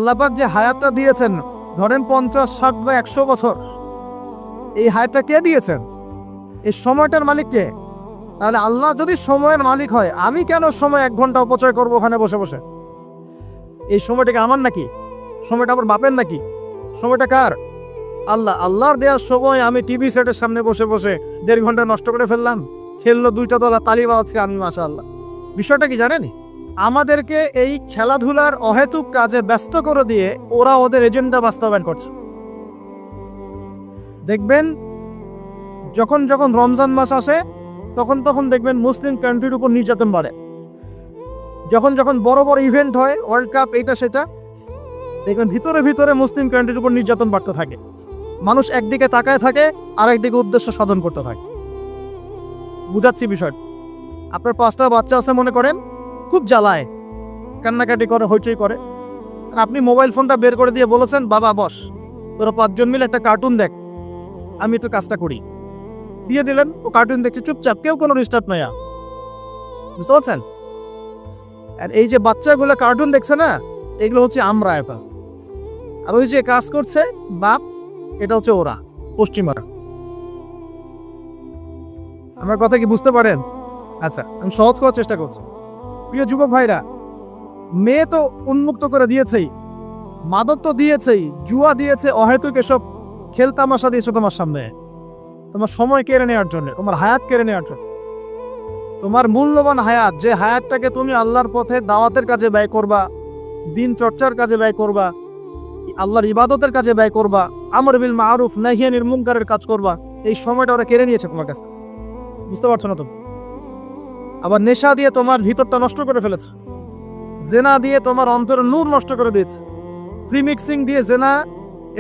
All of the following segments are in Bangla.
আল্লাহ পাক যে হায়াতটা দিয়েছেন, ধরেন 50, 60 বা 100 বছর, এই হায়াতটা কে দিয়েছেন? এই সময়টার মালিক কে? তাহলে আল্লাহ যদি সময়ের মালিক হয়, আমি কেন সময় 1 ঘন্টা অপচয় করবো ওখানে বসে বসে? এই সময়টাকে আমার নাকি? সময়টা আমার বাপের নাকি? সময়টা কার? আল্লাহর দেওয়ার সময় আমি টিভি সেটের সামনে বসে বসে 1.5 ঘন্টা নষ্ট করে ফেললাম। খেললো 2টা দল, তালি বাজাচ্ছে, আমি মাশাআল্লাহ। বিষয়টা কি জানেন? আমাদেরকে এই খেলাধুলার অহেতুক কাজে ব্যস্ত করে দিয়ে ওরা ওদের এজেন্ডা বাস্তবায়ন করছে। দেখবেন যখন যখন রমজান মাস আসে তখন তখন দেখবেন মুসলিম কান্ট্রির উপর নির্যাতন বাড়ে। যখন যখন বড় বড় ইভেন্ট হয়, ওয়ার্ল্ড কাপ, এটা সেটা, দেখবেন ভিতরে ভিতরে মুসলিম কান্ট্রির উপর নির্যাতন বাড়তে থাকে। মানুষ একদিকে তাকায় থাকে, আর একদিকে উদ্দেশ্য সাধন করতে থাকে। বুঝাচ্ছি বিষয়। আপনার 5টা বাচ্চা আছে মনে করেন, খুব জ্বালায়, কান্নাকাটি করে, হইচই করে। আর আপনি মোবাইল ফোনটা বের করে দিয়ে বলেছেন, বাবা বস, তোরা 5 জন মিলে একটা কার্টুন দেখ, আমি একটু কাজটা করি। দিয়ে দিলেন, ও কার্টুন দেখছে চুপচাপ, কেউ কোনো ডিস্টার্ব নাই। বুঝতে পারছেন? আর এই যে বাচ্চাগুলো কার্টুন দেখছে না, এগুলো হচ্ছে আমরা এটা। আর ওই যে কাজ করছে বাপ, এটা হচ্ছে ওরা, পশ্চিমারা। আমার কথা কি বুঝতে পারেন? আচ্ছা, আমি সহজ করার চেষ্টা করছি। প্রিয় যুবক ভাইরা, মেয়ে তো উন্মুক্ত করে দিয়েছেই, মাদক তো দিয়েছেই, জুয়া দিয়েছে, অহেতুক এসব খেলতামাশা দিয়েছে তোমার সামনে, তোমার সময় কেড়ে নেওয়ার জন্য, তোমার হায়াত কেড়ে নেওয়ার জন্য। তোমার মূল্যবান হায়াত, যে হায়াতটাকে তুমি আল্লাহর পথে দাওয়াতের কাজে ব্যয় করবা, দিন চর্চার কাজে ব্যয় করবা, আল্লাহর ইবাদতের কাজে ব্যয় করবা, আমর বিল মারুফ নাহি আনিল মুনকারের কাজ করবা, এই সময়টা ওরা কেড়ে নিয়েছে তোমার কাছে। বুঝতে পারছো না তুমি? আবার নেশা দিয়ে তোমার ভিতরটা নষ্ট করে ফেলেছে, জেনা দিয়ে তোমার অন্তরের নূর নষ্ট করে দিয়েছে, ফ্রি মিক্সিং দিয়ে জেনা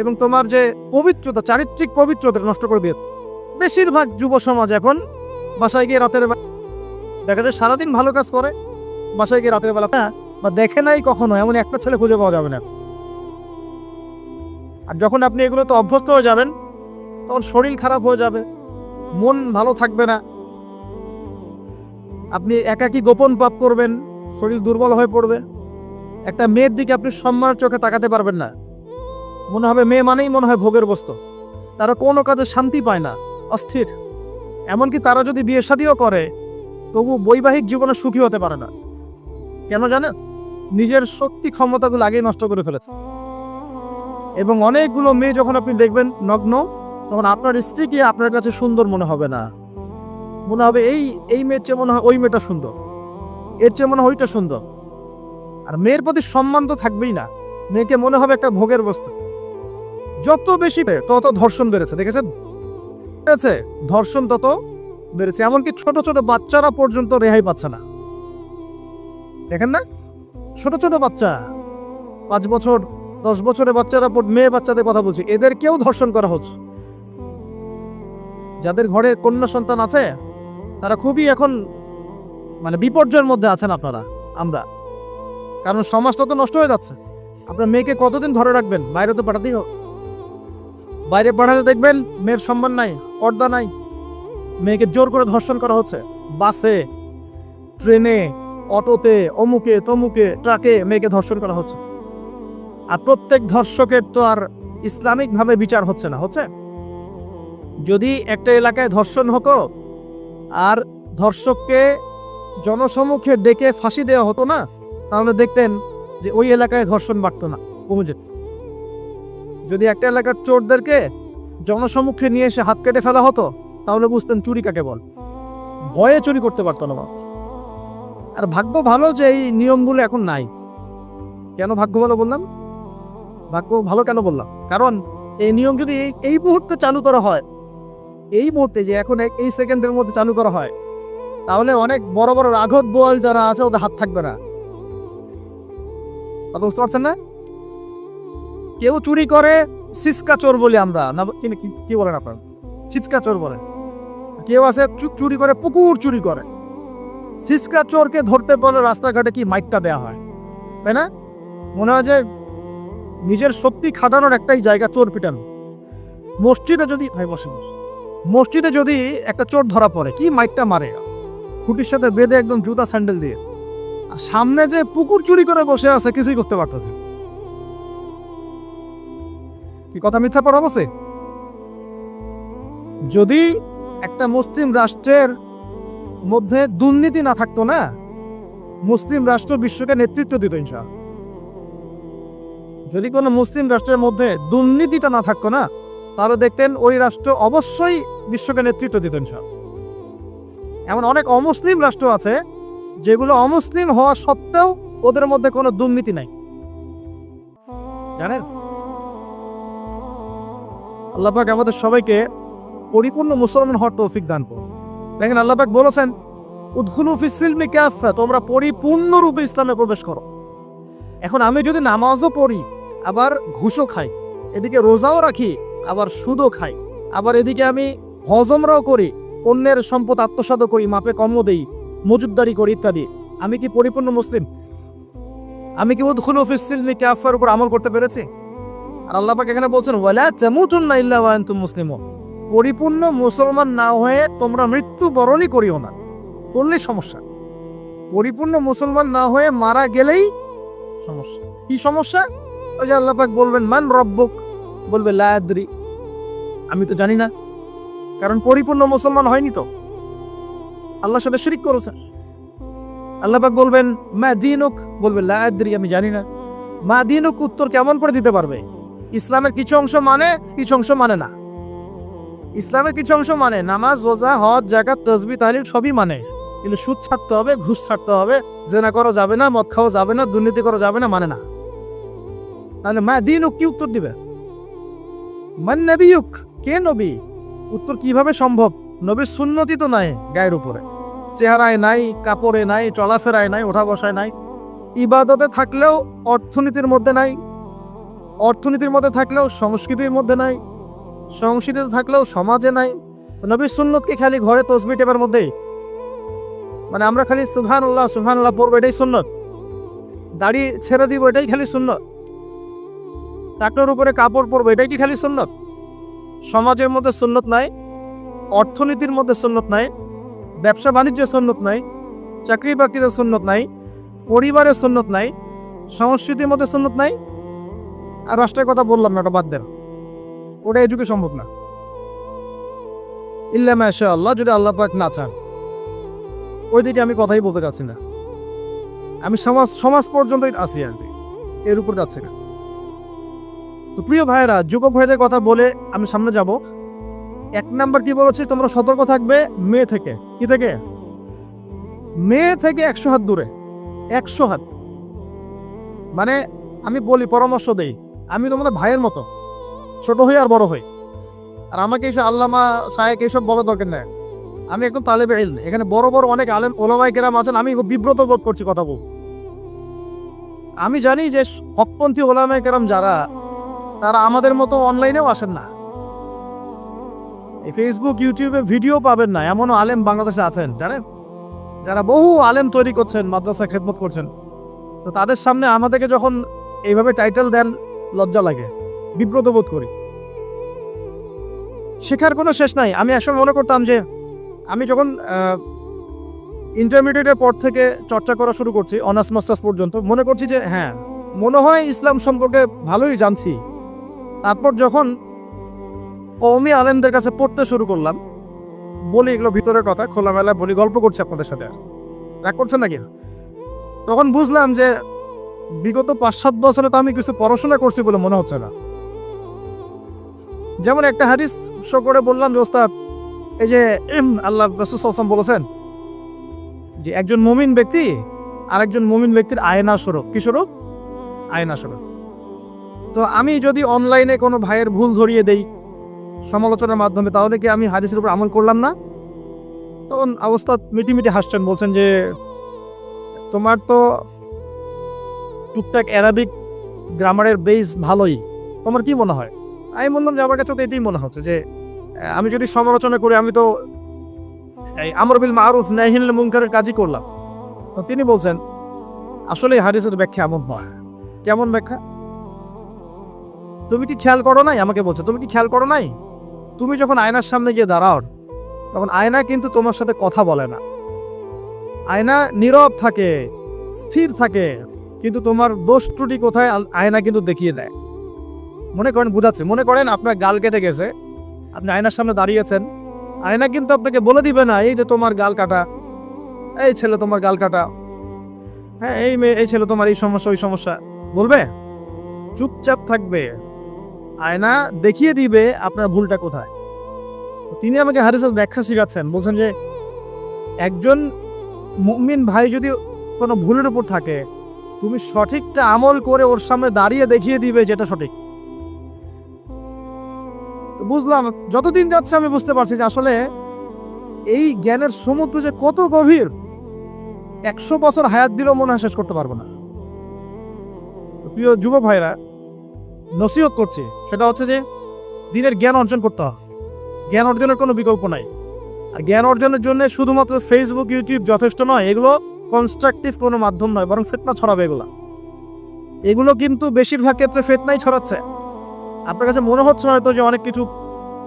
এবং তোমার যে পবিত্রতা, চারিত্রিক পবিত্রতা নষ্ট করে দিয়েছে। বেশিরভাগ যুব সমাজ এখন বাসায় গিয়ে রাতের বেলা দেখা যায় সারাদিন ভালো কাজ করে, বাসায় গিয়ে রাতের বেলা বা দেখে নাই কখনো, এমন একটা ছেলে খুঁজে পাওয়া যাবে না। আর যখন আপনি এগুলোতে অভ্যস্ত হয়ে যাবেন, তখন শরীর খারাপ হয়ে যাবে, মন ভালো থাকবে না, আপনি একাকী গোপন পাপ করবেন, শরীর দুর্বল হয়ে পড়বে। একটা মেয়ের দিকে আপনি সম্মানের চোখে তাকাতে পারবেন না, মনে হবে মেয়ে মানেই মনে হয় ভোগের বস্তু। তারা কোনো কাজে শান্তি পায় না, অস্থির। এমনকি তারা যদি বিয়ে শাদীও করে, তবু বৈবাহিক জীবনে সুখী হতে পারে না। কেন জানেন? নিজের শক্তি ক্ষমতাগুলো আগেই নষ্ট করে ফেলেছে। এবং অনেকগুলো মেয়ে যখন আপনি দেখবেন নগ্ন, তখন আপনার স্ত্রীকে আপনার কাছে সুন্দর মনে হবে না, মনে হবে এই মেয়ের চেয়ে মনে হয় ওই মেয়েটা সুন্দর, এর চেয়ে মনে হয় ওইটা সুন্দর। আর মেয়ের প্রতি সম্মান তো থাকবেই না, মেয়েকে মনে হবে একটা ভোগের বস্তু। যত বেশি তত ধর্ষণ বেড়েছে, দেখেছেন? ধর্ষণ তত বেড়েছে, এমনকি ছোট ছোট বাচ্চারা পর্যন্ত রেহাই পাচ্ছে না। দেখেন না, ছোট ছোট বাচ্চা, 5 বছর 10 বছরের বাচ্চারা, মেয়ে বাচ্চাদের কথা বলছি, এদেরকেও ধর্ষণ করা হচ্ছে। যাদের ঘরে কন্যা সন্তান আছে তারা খুবই এখন বিপর্যয়ের মধ্যে আছেন আপনারা, আমরা। কারণ সমাজটা তো নষ্ট হয়ে যাচ্ছে। আপনার মেয়েকে কতদিন ধরে রাখবেন? বাইরে তো পাঠাতেই হবে। বাইরে পাঠাতে দেখবেন মেয়ের সম্মান নাই, পর্দা নাই, মেয়েকে জোর করে ধর্ষণ করা হচ্ছে। বাসে, ট্রেনে, অটোতে, অমুকে তমুকে, ট্রাকে মেয়েকে ধর্ষণ করা হচ্ছে। আর প্রত্যেক ধর্ষকের তো আর ইসলামিকভাবে বিচার হচ্ছে না, হচ্ছে? যদি একটা এলাকায় ধর্ষণ হতো আর ধর্ষককে জনসমক্ষে ডেকে ফাঁসি দেওয়া হতো না, তাহলে দেখতেন যে ওই এলাকায় ধর্ষণ বাড়তো না, কমে যেত। যদি একটা এলাকার চোরদেরকে জনসমক্ষে নিয়ে এসে হাত কেটে ফেলা হতো, তাহলে বুঝতেন চুরি কাকে বল। ভয়ে চুরি করতে পারতো না মানুষ। আর ভাগ্য ভালো যে এই নিয়মগুলো এখন নাই। কেন ভাগ্য ভালো বললাম? ভাগ্য ভালো কেন বললাম? কারণ এই নিয়ম যদি এই মুহূর্তে চালু করা হয়, এই মুহূর্তে যে এখন এই সেকেন্ডের মধ্যে চালু করা হয়, তাহলে অনেক বড় বড় রাঘব বোয়াল যারা আছে ওদের হাত থাকবে না। বুঝতে পারছেন না? কেউ চুরি করে সিসকা চোর বলি আমরা, না কি বলেন আপনার? সিসকা চোর বলেন। কেউ আছে চুরি করে, পুকুর চুরি করে। সিসকা চোরকে ধরতে পারলে রাস্তাঘাটে কি মাইকটা দেওয়া হয়, তাই না? মনে হয় যে নিজের শক্তি খাটানোর একটাই জায়গা চোর পিটানো। মসজিদে যদি মসজিদে যদি একটা চোর ধরা পড়ে, কি মাইকটা মারে, খুঁটির সাথে বেঁধে একদম জুতা স্যান্ডেল দিয়ে। আর সামনে যে পুকুর চুরি করে বসে আছে, কিছুই করতে পারতেছে। কি কথা মিথ্যা পড়া বসে? যদি একটা মুসলিম রাষ্ট্রের মধ্যে দুর্নীতি না থাকতো না, মুসলিম রাষ্ট্র বিশ্বকে নেতৃত্ব দিত ইনশাআল্লাহ। যদি কোনো মুসলিম রাষ্ট্রের মধ্যে দুর্নীতিটা না থাকতো না, তাহলে দেখতেন ওই রাষ্ট্র অবশ্যই বিশ্বকে নেতৃত্ব দিত ইনশাআল্লাহ। এমন অনেক অমুসলিম রাষ্ট্র আছে যেগুলো অমুসলিম হওয়া সত্ত্বেও ওদের মধ্যে কোনো দুর্নীতি নাই, জানেন? আল্লাহ পাক আমাদের সবাইকে পরিপূর্ণ মুসলমান হওয়ার তৌফিক দান করুন। দেখেন আল্লাহ পাক বলেছেন, উদখুলু ফিস সিলমি কাফা, তোমরা পরিপূর্ণরূপে ইসলামে প্রবেশ করো। এখন আমি যদি নামাজও পড়ি, আবার ঘুষও খাই, এদিকে রোজাও রাখি, আবার সুদও খাই, আবার এদিকে আমি হজমরাও করি, অন্যের সম্পদ আত্মসাৎ করি, মাপে কমও দেই, মজুদদারি করি ইত্যাদি, আমি কি পরিপূর্ণ মুসলিম? আমি কি উদখুলু ফিস সিলমি কাফার উপর আমল করতে পেরেছি? আর আল্লাহ পাক এখানে বলছেন, ওয়ালা তামুতুন্না ইল্লা ওয়া আনতুম মুসলিমুন, পরিপূর্ণ মুসলমান না হয়ে তোমরা মৃত্যুবরণই করিও না। করলেই সমস্যা। পরিপূর্ণ মুসলমান না হয়ে মারা গেলেই সমস্যা। কি সমস্যা? ওই যে আল্লাহ পাক বলবেন, মান রব্বুক, বলবে লা আদরি, আমি তো জানি না, কারণ পরিপূর্ণ মুসলমান হয়নি তো, আল্লাহর সাথে শিরক করেছে। আল্লাহ পাক বলবেন, মা দীনুক, বলবে লা আদরি, আমি জানি না। মা দীনুক উত্তর কেমন করে দিতে পারবে? ইসলামের কিছু অংশ মানে, কিছু অংশ মানে না। ইসলামের কিছু অংশ মানে, নামাজ, রোজা, হজ, যাকাত, তাসবিহ, তাহলিল সবই মানে, কিন্তু সুদ ছাড়তে হবে, ঘুষ ছাড়তে হবে, জেনা করা যাবে না, মদ খাওয়া যাবে না, দুর্নীতি করা যাবে না, মানে না। তাহলে মা দীনুক কি উত্তর দিবে? মান নবিয়ুক, কে নবী? উত্তর কিভাবে সম্ভব? নবীর সুন্নতি তো নাই গায়ের উপরে, চেহারায় নাই, কাপড়ে নাই, চলাফেরায় নাই, ওঠা বসায় নাই, ইবাদতে থাকলেও অর্থনীতির মধ্যে নাই, অর্থনীতির মধ্যে থাকলেও সংস্কৃতির মধ্যে নাই, সংস্কৃতিতে থাকলেও সমাজে নাই। নবীর সুন্নত কি খালি ঘরে তসবিহ টেপার মধ্যেই? মানে আমরা খালি সুবহানাল্লাহ সুবহানাল্লাহ পড়বো, এটাই সুন্নত? দাড়ি ছেড়ে দিব, এটাই খালি সুন্নত? টাকলোর উপরে কাপড় পরবো, এটাই কি খালি সুন্নত? সমাজের মধ্যে সুন্নত নাই, অর্থনীতির মধ্যে সুন্নত নাই, ব্যবসা বাণিজ্যের সুন্নত নাই, চাকরি বাকরিতে সুন্নত নাই, পরিবারের সুন্নত নাই, সংস্কৃতির মধ্যে সুন্নত নাই, আর রাষ্ট্রের কথা বললাম না, ওটা বাদ দেন, ওটা এই যুগে সম্ভব না। ইল্লা মাশাআল্লাহ, যদি আল্লাহ পাক না চান। ওইদিকে আমি কথাই বলতে চাচ্ছি না, আমি সমাজ পর্যন্তই আসি, আর এর উপর যাচ্ছি না। তো প্রিয় ভাইয়েরা, যুবক ভাইদের কথা বলে আমি সামনে যাব। 1 নাম্বার কি বলেছি, তোমরা সতর্ক থাকবে মেয়ে থেকে। কি থেকে? মেয়ে থেকে 100 হাত দূরে। 100 হাত মানে আমি বলি, পরামর্শ দেই, আমি তোমাদের ভাইয়ের মতো, ছোট হই আর বড় হই, আর আমাকে এইসব আল্লামা শায়েখ এইসব বলার দরকার নেই। আমি একদম তালেবে ইলম, এখানে বড় বড় অনেক আলেম ওলামায়ে কেরাম আছেন, আমি বিব্রত বোধ করছি কথা বল। আমি জানি যে হকপন্থী ওলামায়ে কেরাম যারা, তারা আমাদের মতো অনলাইনেও আসেন না, এই ফেসবুক ইউটিউবে ভিডিও পাবেন না, এমনও আলেম বাংলাদেশে আছেন জানেন, যারা বহু আলেম তৈরি করছেন, মাদ্রাসা খেদমত করছেন। তো তাদের সামনে আমাদেরকে যখন এইভাবে টাইটেল দেন, লজ্জা লাগে, বিব্রত বোধ করি। শেখার কোনো শেষ নাই। আমি একসময় মনে করতাম যে, আমি যখন ইন্টারমিডিয়েটের পর থেকে চর্চা করা শুরু করছি, অনার্স মাস্টার্স পর্যন্ত, মনে করছি যে হ্যাঁ, মনে হয় ইসলাম সম্পর্কে ভালোই জানছি। তারপর যখন কওমি আলেমদের কাছে পড়তে শুরু করলাম, বলি এগুলো ভিতরের কথা, খোলামেলা বলি, গল্প করছি আপনাদের সাথে, রাগ করছেন নাকি? তখন বুঝলাম যে বিগত 5-7 বছরে তো আমি কিছু পড়াশোনা করছি বলে মনে হচ্ছে না। যেমন একটা হাদিস শো করে বললাম যে, ওস্তাদ, এই যে আল্লাহ রাসূল সাল্লাল্লাহু আলাইহি ওয়াসাল্লাম বলেছেন যে একজন মুমিন ব্যক্তি আরেকজন মুমিন ব্যক্তির আয়না স্বরূপ। কি স্বরূপ? আয়না স্বরূপ। তো আমি যদি অনলাইনে কোনো ভাইয়ের ভুল ধরিয়ে দেই সমালোচনার মাধ্যমে, তাহলে কি আমি হাদিসের উপর আমল করলাম না? তখন ওস্তাদ মিটিমিটি হাসছেন, বলছেন যে তোমার তো টুকটাক অ্যারাবিক গ্রামারের বেস ভালোই, তোমার কি মনে হয়? আমি বললাম যে আমার কাছে তো এটাই মনে হচ্ছে যে আমি যদি সমালোচনা করি, আমি তো এই আমর বিল মারুফ নাহি আনিল মুনকারের কাজই করলাম। তো তিনি বলছেন, আসলে হাদিসের ব্যাখ্যা এমন নয়। কেমন ব্যাখ্যা? তুমি কি খেয়াল করো নাই? আমাকে বলছে, তুমি কি খেয়াল করো নাই, তুমি যখন আয়নার সামনে গিয়ে দাঁড়াও, তখন আয়না কিন্তু তোমার সাথে কথা বলে না, আয়না নীরব থাকে, স্থির থাকে, কিন্তু তোমার দোষ ত্রুটি কোথায় আয়না কিন্তু দেখিয়ে দেয়। মনে করেন বুঝাচ্ছে, মনে করেন আপনার গাল কেটে গেছে, আপনি আয়নার সামনে দাঁড়িয়েছেন, আয়না কিন্তু আপনাকে বলে দিবে না এই যে তোমার গাল কাটা, এই ছেলে তোমার গাল কাটা, হ্যাঁ এই মেয়ে, এই ছেলে তোমার এই সমস্যা ওই সমস্যা, বলবে? চুপচাপ থাকবে। আয়না দেখিয়ে দিবে আপনার ভুলটা কোথায়। তিনি আমাকে হাদিসের ব্যাখ্যা শিখাচ্ছেন, বলছেন যে একজন মুমিন ভাই যদি কোনো ভুলের উপর থাকে, তুমি সঠিকটা আমল করে ওর সামনে দাঁড়িয়ে দেখিয়ে দিবে যেটা সঠিক। তো বুঝলাম, যতদিন যাচ্ছে আমি বুঝতে পারছি যে আসলে এই জ্ঞানের সমুদ্র যে কত গভীর, 100 বছর হায়াত দিলেও মনে হয় শেষ করতে পারবো না। প্রিয় যুব ভাইরা, নসিহত করছি, সেটা হচ্ছে যে দিনের জ্ঞান অর্জন করতে হবে। জ্ঞান অর্জনের কোনো বিকল্প নাই। আর জ্ঞান অর্জনের জন্য শুধুমাত্র ফেসবুক, ইউটিউব যথেষ্ট নয়। এগুলো কনস্ট্রাকটিভ কোনো মাধ্যম নয়, বরং ফিতনা ছড়াবে এগুলো কিন্তু বেশিরভাগ ক্ষেত্রে ফিতনাই ছড়াচ্ছে। আপনার কাছে মনে হচ্ছে হয়তো যে অনেক কিছু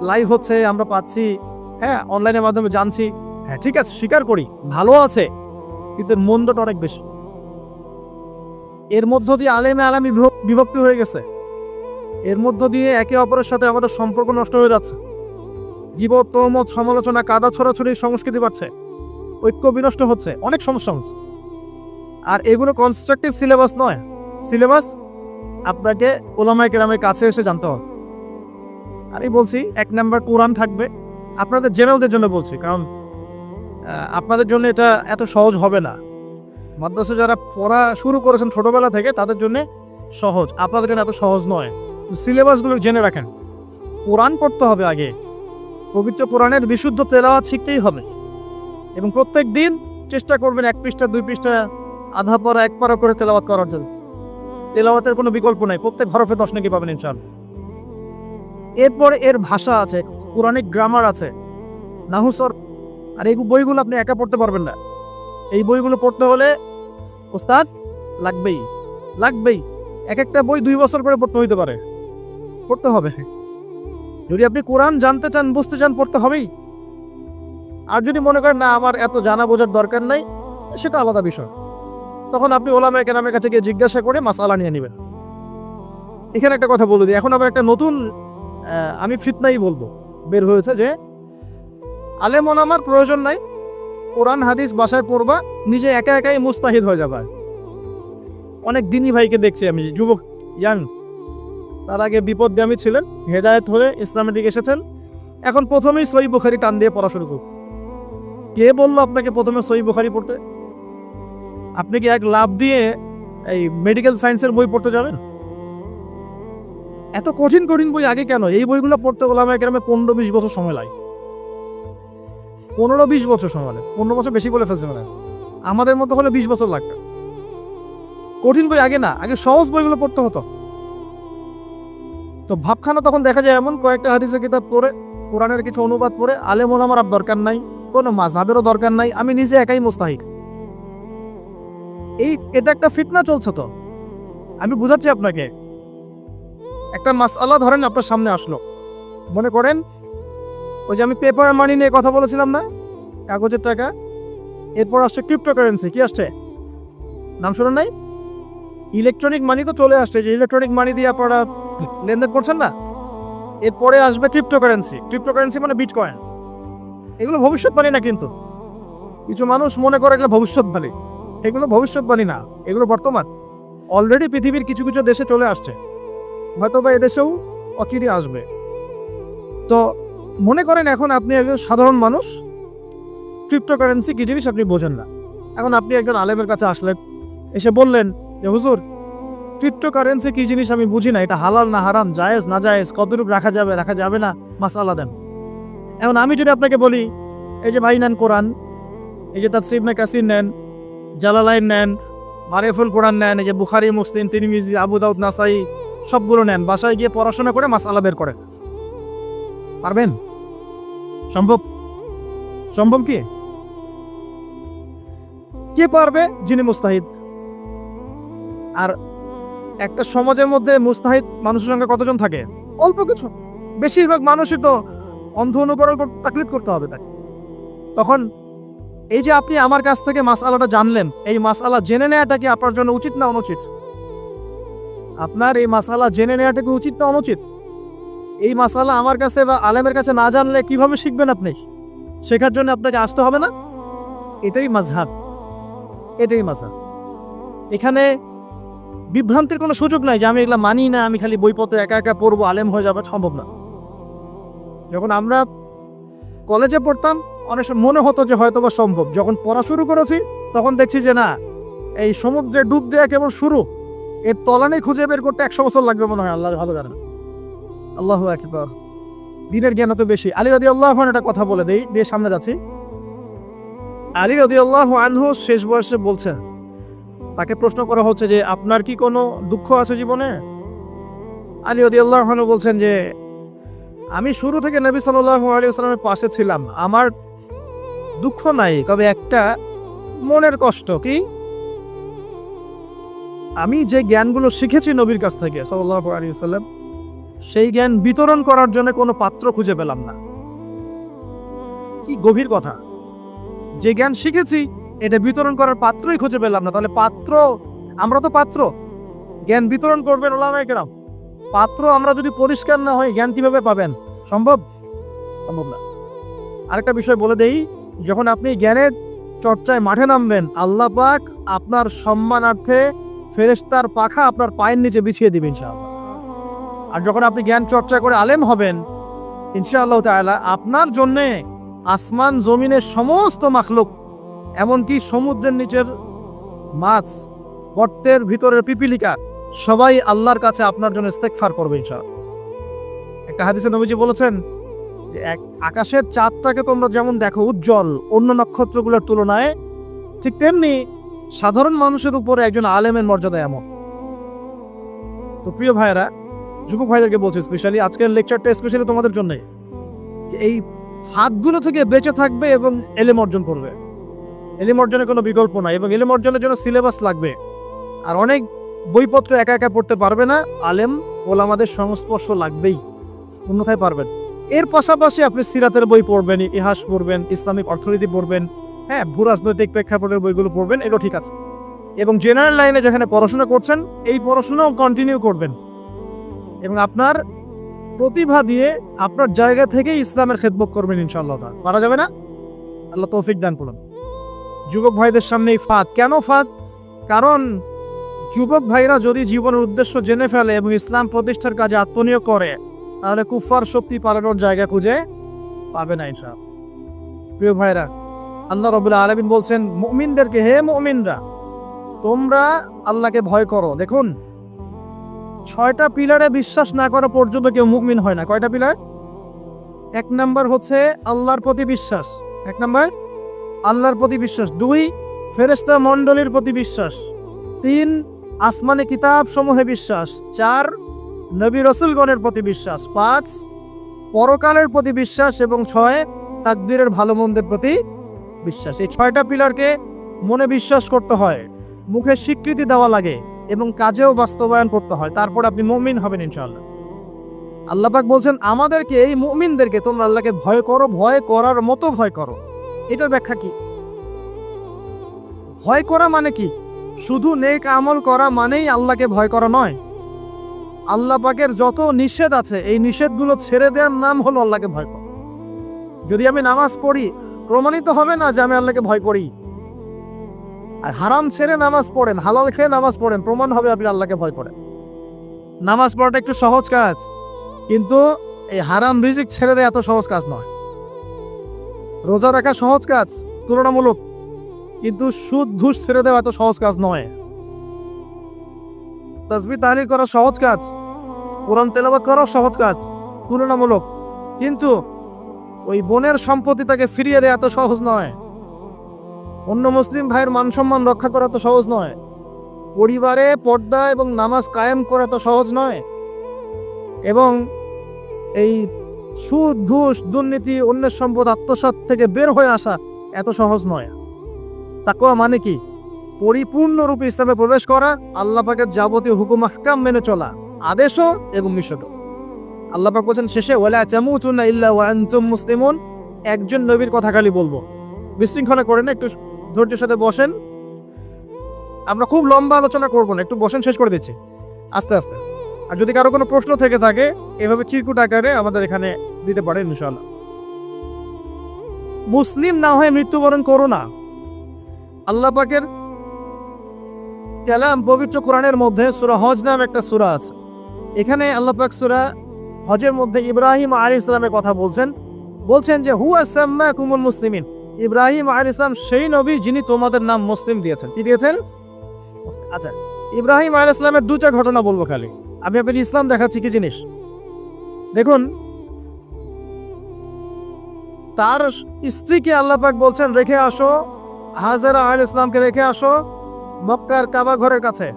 লাইভ হচ্ছে, আমরা পাচ্ছি, হ্যাঁ অনলাইনের মাধ্যমে জানছি, হ্যাঁ ঠিক আছে স্বীকার করি, ভালো আছে, কিন্তু এর মন্দটা অনেক বেশি। এর মধ্য দিয়ে আলেমে আলামি বিভক্তি হয়ে গেছে। এর মধ্য দিয়ে একে অপরের সাথে আমাদের সম্পর্ক নষ্ট হয়ে যাচ্ছে। গীবত, তহমত, সমালোচনা, কাদা ছড়াছড়ি সংস্কৃতি বাড়ছে, ঐক্য বিনষ্ট হচ্ছে, অনেক সমস্যা হচ্ছে। আর এগুলো কনস্ট্রাকটিভ সিলেবাস নয়। সিলেবাস আপনাকে ওলামায়ে কেরামের কাছে এসে জানতে হবে। আমি বলছি 1 নাম্বার কোরআন থাকবে। আপনাদের জেনারেলদের জন্য বলছি, কারণ আপনাদের জন্য এটা এত সহজ হবে না। মাদ্রাসা যারা পড়া শুরু করেছেন ছোটবেলা থেকে তাদের জন্য সহজ, আপনাদের জন্য এত সহজ নয়। সিলেবাসগুলো জেনে রাখেন। কোরআন পড়তে হবে আগে, পবিত্র কোরআনের বিশুদ্ধ তেলাওয়াত শিখতেই হবে, এবং প্রত্যেক দিন চেষ্টা করবেন 1 পৃষ্ঠা 2 পৃষ্ঠা আধা পারা 1 পারা করে তেলাওয়াত করার জন্য। তেলাওয়াতের কোনো বিকল্প নাই, প্রত্যেক হরফে 10 নাকি পাবেন ইনশাআল্লাহ। এরপরে এর ভাষা আছে, কোরআনিক গ্রামার আছে, নাহুসর। আর এই বইগুলো আপনি একা পড়তে পারবেন না। এই বইগুলো পড়তে হলে ওস্তাদ লাগবেই। এক একটা বই 2 বছর করে পড়তে হইতে পারে, পড়তে হবে। যদি আপনি কোরআন জানতে চান, বুঝতে চান, পড়তে হবেই। আর যদি মনে করেন না আমার এত জানা বোঝার দরকার নাই, সেটা আলাদা বিষয়। তখন আপনি ওলামায়ে কেরামের কাছে গিয়ে জিজ্ঞাসা করে মাসআলা নিয়ে নেবেন। এখানে একটা কথা বলে দিই, এখন আবার একটা নতুন আমি ফিতনাই বলবো বের হয়েছে যে আলেম ওলামার প্রয়োজন নাই, কোরআন হাদিস বাসায় পড়বা, নিজে একা একাই মুস্তাহিদ হয়ে যাবে। অনেক দিনী ভাইকে দেখছি আমি, যুবক ইয়াং, তার আগে বিপদগামী ছিলেন, হেদায়েত হয়ে ইসলামের দিকে এসেছেন, এখন প্রথমেই সহিহ বুখারী টান দিয়ে পড়া শুরু করুন। কে বললো আপনাকে প্রথমে সহিহ বুখারী পড়তে? আপনি কি এক লাভ দিয়ে এই মেডিকেল সায়েন্সের বই পড়তে যাবেন? এত কঠিন বই আগে কেন? এই বইগুলো পড়তে ওলামায়ে কেরামের 15-20 বছর সময় লাগে। 15-20 বছর সময় লাগে। 15 বছর বেশি বলে ফেলছে মানে, আমাদের মতো হলে 20 বছর লাগবে। কঠিন বই আগে না, আগে সহজ বইগুলো পড়তে হতো। তো ভাবখানা তখন দেখা যায় এমন, কয়েকটা হাদিসের কিতাব পড়ে, কোরআনের কিছু অনুবাদ পড়ে, আলেম ওলামার আর দরকার নাই, কোনো মাযহাবেরও দরকার নাই, আমি নিজে একাই মুস্তাহিদ। এটা একটা ফিতনা চলছে। তো আমি বুঝাচ্ছি আপনাকে, একটা মাসআলা ধরেন আপনার সামনে আসলো, মনে করেন ওই যে আমি পেপার মানি নিয়ে কথা বলেছিলাম না, কাগজের টাকা, এরপর আসছে ক্রিপ্টোকারেন্সি। কি আসছে? নাম শুনেন নাই? ইলেকট্রনিক মানি তো চলে আসছে, যে ইলেকট্রনিক মানি দিয়ে আপনারা লেনদেন করছেন না, এরপরে আসবে ক্রিপ্টোকারেন্সি মানে বিটকয়েন। এগুলো ভবিষ্যৎবাণী না, কিন্তু কিছু মানুষ মনে করে এগুলো ভবিষ্যৎবাণী। এগুলো ভবিষ্যৎবাণী না, এগুলো বর্তমান। অলরেডি পৃথিবীর কিছু কিছু দেশে চলে আসছে, হয়তো বা এদেশেও অচিরে আসবে। তো মনে করেন এখন আপনি একজন সাধারণ মানুষ, ক্রিপ্টোকারেন্সি কি জিনিস আপনি বোঝেন না। এখন আপনি একজন আলেমের কাছে আসলেন, এসে বললেন যে হুজুর ক্রিপ্টোকারেন্সি কি জিনিস আমি বুঝি না, এটা হালাল না হারাম, জায়েজ না জায়েজ, কতটুকু রাখা যাবে না, মাসআলা দেন। এখন আমি যদি আপনাকে বলি এই যে ভাই নেন কোরআন, এই যে তাফসীর ইবনে কাসির নেন, জালালাইন নেন, মারিফুল কোরআন নেন, এই যে বুখারী, মুসলিম, তিরমিজি, আবু দাউদ, নাসাই, সবগুলো নেন, বাসায় গিয়ে পড়াশোনা করে মাসআলা বের করেন, পারবেন? সম্ভব কি? কে পারবে? যিনি মুস্তাহিদ। আর একটা সমাজের মধ্যে মুস্তাহিদ মানুষের সঙ্গে কতজন থাকে? অল্প কিছু। বেশিরভাগ মানুষই তো অন্ধ অনুকরণ তাকলিদ করতে হবে তাকে। তখন এই যে আপনি আমার কাছ থেকে মাসআলাটা জানলেন, এই মাসআলা জেনে নেওয়াটা কি আপনার জন্য উচিত না অনুচিত? আপনার এই মাসালা জেনে নেওয়াটা কি উচিত না অনুচিত? এই মাসালা আমার কাছে বা আলেমের কাছে না জানলে কিভাবে শিখবেন আপনি? শেখার জন্য আপনাকে আসতে হবে না? এটাই মাযহাব, এটাই মাযহাব। এখানে বিভ্রান্তির কোনো সুযোগ নাই যে আমি এগুলা মানি না, আমি খালি বইপত্র একা একা পড়বো, আলেম হয়ে যাবে, সম্ভব না। যখন আমরা কলেজে পড়তাম অনেক সময় মনে হতো যে হয়তোবা সম্ভব, যখন পড়া শুরু করেছি তখন দেখছি যে না, এই সমুদ্রে ডুব দেওয়া কেবল শুরু, এর তলানি খুঁজে বের করতে 100 বছর লাগবে মনে হয়, আল্লাহ ভালো জানেন। আল্লাহু আকবার। দিনের জ্ঞান তো বেশি। আলী রাদিয়াল্লাহু আনহু একটা কথা বলে দেই, দিয়ে সামনে যাচ্ছি। আলী রাদিয়াল্লাহু আনহু শেষ বয়সে বলছেন, তাকে প্রশ্ন করা হচ্ছে যে আপনার কি কোনো দুঃখ আছে জীবনে? আলী রাদিয়াল্লাহু আনহু বলছেন যে আমি শুরু থেকে নবী সাল্লাল্লাহু আলাইহি ওয়াসাল্লামের পাশে ছিলাম, আমার দুঃখ নাই, তবে একটা মনের কষ্ট। কি? আমি যে জ্ঞানগুলো শিখেছি নবীর কাছ থেকে সাল্লাল্লাহু আলাইহি ওয়াসাল্লাম, সেই জ্ঞান বিতরণ করার জন্য কোনো পাত্র খুঁজে পেলাম না। কি গভীর কথা! যে জ্ঞান শিখেছি এটা বিতরণ করার পাত্রই খুঁজে পেলাম না। তাহলে পাত্র, আমরা তো পাত্র, জ্ঞান বিতরণ করবেন উলামায়ে কেরাম। পাত্র আমরা যদি পরিষ্কার না হই, জ্ঞান কিভাবে পাবেন? সম্ভব? সম্ভব না। আরেকটা বিষয় বলে দেই, যখন আপনি জ্ঞানের চর্চায় মাঠে নামবেন, আল্লাহ পাক আপনার সম্মানার্থে ফেরেশতার পাখা আপনার পায়ের নিচে বিছিয়ে দিবেন ইনশাআল্লাহ। আর যখন আপনি জ্ঞান চর্চা করে আলেম হবেন ইনশাআল্লাহ তাআলা, আপনার জন্যে আসমান জমিনের সমস্ত মাখলুক, এমনকি সমুদ্রের নিচের মাছ, গর্তের ভিতরের পিপিলিকা, সবাই আল্লাহর কাছে আপনার জন্য ইস্তেগফার করবে ইনশাআল্লাহ। একটা হাদিসে নবীজি বলেছেন যে আকাশের চাঁদটাকে তোমরা যেমন দেখো উজ্জ্বল অন্য নক্ষত্রগুলোর তুলনায়, ঠিক তেমনি সাধারণ মানুষের উপরে একজন আলেমের মর্যাদা এমন। তো প্রিয় ভাইয়েরা, যুবক ভাইদেরকে বলছি স্পেশালি, আজকের লেকচারটা স্পেশালি তোমাদের জন্য। এই ফাঁদগুলো থেকে বেঁচে থাকবে এবং এলেম অর্জন করবে। এলেম অর্জনের কোনো বিকল্প নাই, এবং এলেম অর্জনের জন্য সিলেবাস লাগবে। আর অনেক বইপত্র একা একা পড়তে পারবে না, আলেম ওলামাদের সংস্পর্শ লাগবেই, অন্যথায় পারবেন। এর পাশাপাশি আপনি সিরাতের বই পড়বেন, ইতিহাস পড়বেন, ইসলামিক অর্থনীতি পড়বেন, হ্যাঁ, ভূরাজনৈতিক প্রেক্ষাপটের বইগুলো পড়বেন, এগুলো ঠিক আছে। এবং জেনারেল লাইনে যেখানে পড়াশোনা করছেন, এই পড়াশোনাও কন্টিনিউ করবেন, এবং আপনার প্রতিভা দিয়ে আপনার জায়গা থেকে ইসলামের খেদমত করবেন ইনশাআল্লাহ। পারা যাবে না? আল্লাহ তৌফিক দান করুন। যুবক ভাইদের সামনে এই ফাঁদ। কেন ফাঁদ? কারণ যুবক ভাইরা যদি জীবনের উদ্দেশ্য জেনে ফেলে এবং ইসলাম প্রতিষ্ঠার কাজে আত্মনিয়োগ করে, তাহলে কুফার শক্তি পালানোর জায়গা খুঁজে পাবে না ইনশাআল্লাহ। প্রিয় ভাইরা, আল্লাহ রাব্বুল আলামিন বলছেন মুমিনদেরকে, হে মুমিনরা, তোমরা আল্লাহকে ভয় করো। দেখুন, 6টা পিলারে বিশ্বাস না করা পর্যন্ত কেউ মুমিন হয় না। কয়টা পিলার? 1 নাম্বার হচ্ছে আল্লাহর প্রতি বিশ্বাস। 1 নাম্বার আল্লাহর প্রতি বিশ্বাস। 2 ফেরেশতা মণ্ডলীর প্রতি বিশ্বাস। 3 আসমানি কিতাব সমূহে বিশ্বাস। 4 নবী রাসূলগণের প্রতি বিশ্বাস। 5 পরকালের প্রতি বিশ্বাস। এবং 6 তাকদীরের ভালো মন্দের প্রতি বিশ্বাস। এই 6টা পিলারকে মনে বিশ্বাস করতে হয়, মুখে স্বীকৃতি দেওয়া লাগে, এবং কাজেও বাস্তবায়ন করতে হয়। তারপর আপনি মুমিন হবেন ইনশাআল্লাহ। আল্লাহ পাক বলছেন আমাদেরকে, এই মুমিনদেরকে, তোমরা আল্লাহকে ভয় করো, ভয় করার মতো ভয় করো। এটার ব্যাখ্যা কি? ভয় করা মানে কি? শুধু নেক আমল করা মানেই আল্লাহকে ভয় করা নয়। আল্লাহ পাকের যত নিষেধ আছে, এই নিষেধগুলো ছেড়ে দেওয়ার নাম হলো আল্লাহকে ভয় করা। যদি আমি নামাজ পড়ি, প্রমাণিত হবে না যে আমি আল্লাহকে ভয় করি। আর হারাম ছেড়ে নামাজ পড়েন, হালাল খেয়ে নামাজ পড়েন, প্রমাণ হবে আপনি আল্লাহকে ভয় করেন। নামাজ পড়াটা একটু সহজ কাজ, কিন্তু এই হারাম রিজিক ছেড়ে দেয় এত সহজ কাজ নয়। রোজা রাখা সহজ কাজ তুলনামূলক, কিন্তু সুদ ঘুষ ছেড়ে দেওয়া এত সহজ কাজ নয়। তাসবিহ তাহলিল করা সহজ কাজ, কোরআন তেলাওয়াত করাও সহজ কাজ তুলনামূলক, কিন্তু ওই বোনের সম্পত্তি তাকে ফিরিয়ে দেওয়া এত সহজ নয়। অন্য মুসলিম ভাইয়ের মান সম্মান রক্ষা করা তো সহজ নয়। পরিবারে পর্দা এবং নামাজ কায়েম করা তো সহজ নয়। এবং এই সুদ ঘুষ দুর্নীতি অন্যের সম্পদ আত্মসাৎ থেকে বের হয়ে আসা এত সহজ নয়। তাকওয়া মানে কি? পরিপূর্ণরূপে ইসলামে প্রবেশ করা, আল্লাহ পাকের যাবতীয় হুকুম আহকাম মেনে চলা, আদেশও এবং নিষেধও। আল্লাহ পাক বলেছেন শেষে, ওয়ালা তামুতুন্না ইল্লা ওয়া আনতুম মুসলিমুন। একজন নবীর কথা খালি বলবো, বিশৃঙ্খলা করেন না, একটু ধৈর্যের সাথে বসেন। আমরা খুব লম্বা আলোচনা করব না, একটু বসেন, শেষ করে দিচ্ছি। আস্তে আস্তে। আর যদি কারো কোনো প্রশ্ন থেকে থাকে এভাবে চিরকুট আকারে আমাদের এখানে দিতে পারেন ইনশাআল্লাহ। মুসলিম না হয়ে মৃত্যুবরণ করো না। আল্লাহ পাকের কালাম পবিত্র কোরআনের মধ্যে সূরা হজ নামে একটা সূরা আছে। এখানে আল্লাহ পাক সূরা হজের মধ্যে ইব্রাহিম আলাইহিস সালামের কথা বলছেন যে হুয়া সাম্মাকুমুল মুসলিমিন। ইব্রাহিম আলাইহিস সালাম সেই নবী যিনি তোমাদের নাম মুসলিম দিয়েছেন। কি দিয়েছেন? আচ্ছা, ইব্রাহিম আলাইহিস সালামের দুটো ঘটনা বলবো খালি। আমি আপনাকে ইসলাম দেখাচ্ছি কি জিনিস। দেখুন, তার স্ত্রীকে আল্লাহ পাক বলছেন রেখে আসো, হাজেরা আলাইহিস সালামকে রেখে আসো মক্কার কাবা ঘরের কাছে,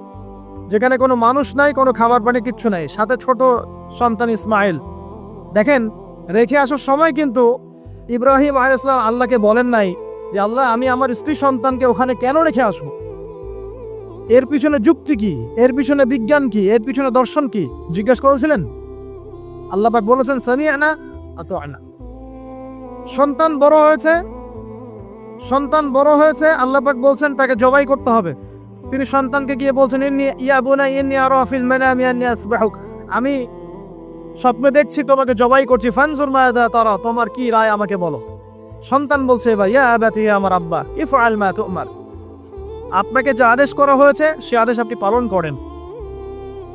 যেখানে কোনো মানুষ নাই, কোনো খাবার পানি কিচ্ছু নাই, সাথে ছোট সন্তান ইসমাইল। দেখেন, রেখে আসার সময় কিন্তু ইব্রাহিম আলাইহিস সালাম আল্লাহকে বলেন নাই যে আল্লাহ আমি আমার স্ত্রী সন্তানকে ওখানে কেন রেখে আসবো, এর পিছনে যুক্তি কি, এর পিছনে বিজ্ঞান কি, এর পিছনে দর্শন কি জিজ্ঞাসা করেছিলেন? আল্লাহ পাক বলেছেন সামিআনা আতাআনা। সন্তান বড় হয়েছে, আল্লাহ পাক বলছেন তাকে জবাই করতে হবে। তিনি সন্তানকে গিয়ে বলছেন ইয়া বুনাইয়া ইন্নী আরা ফিল মানামি আন্নী আসবাহুক, আমি স্বপ্নে দেখছি তোমাকে জবাই করছি, ফানজুর মাযা তারা, তোমার কি রায় আমাকে বলো। সন্তান বলছে এবার ইয়া আবাতি, আমার আব্বা, ইফআল মা তুমার, আপনাকে যে আদেশ করা হয়েছে সে আদেশ আপনি পালন করেন।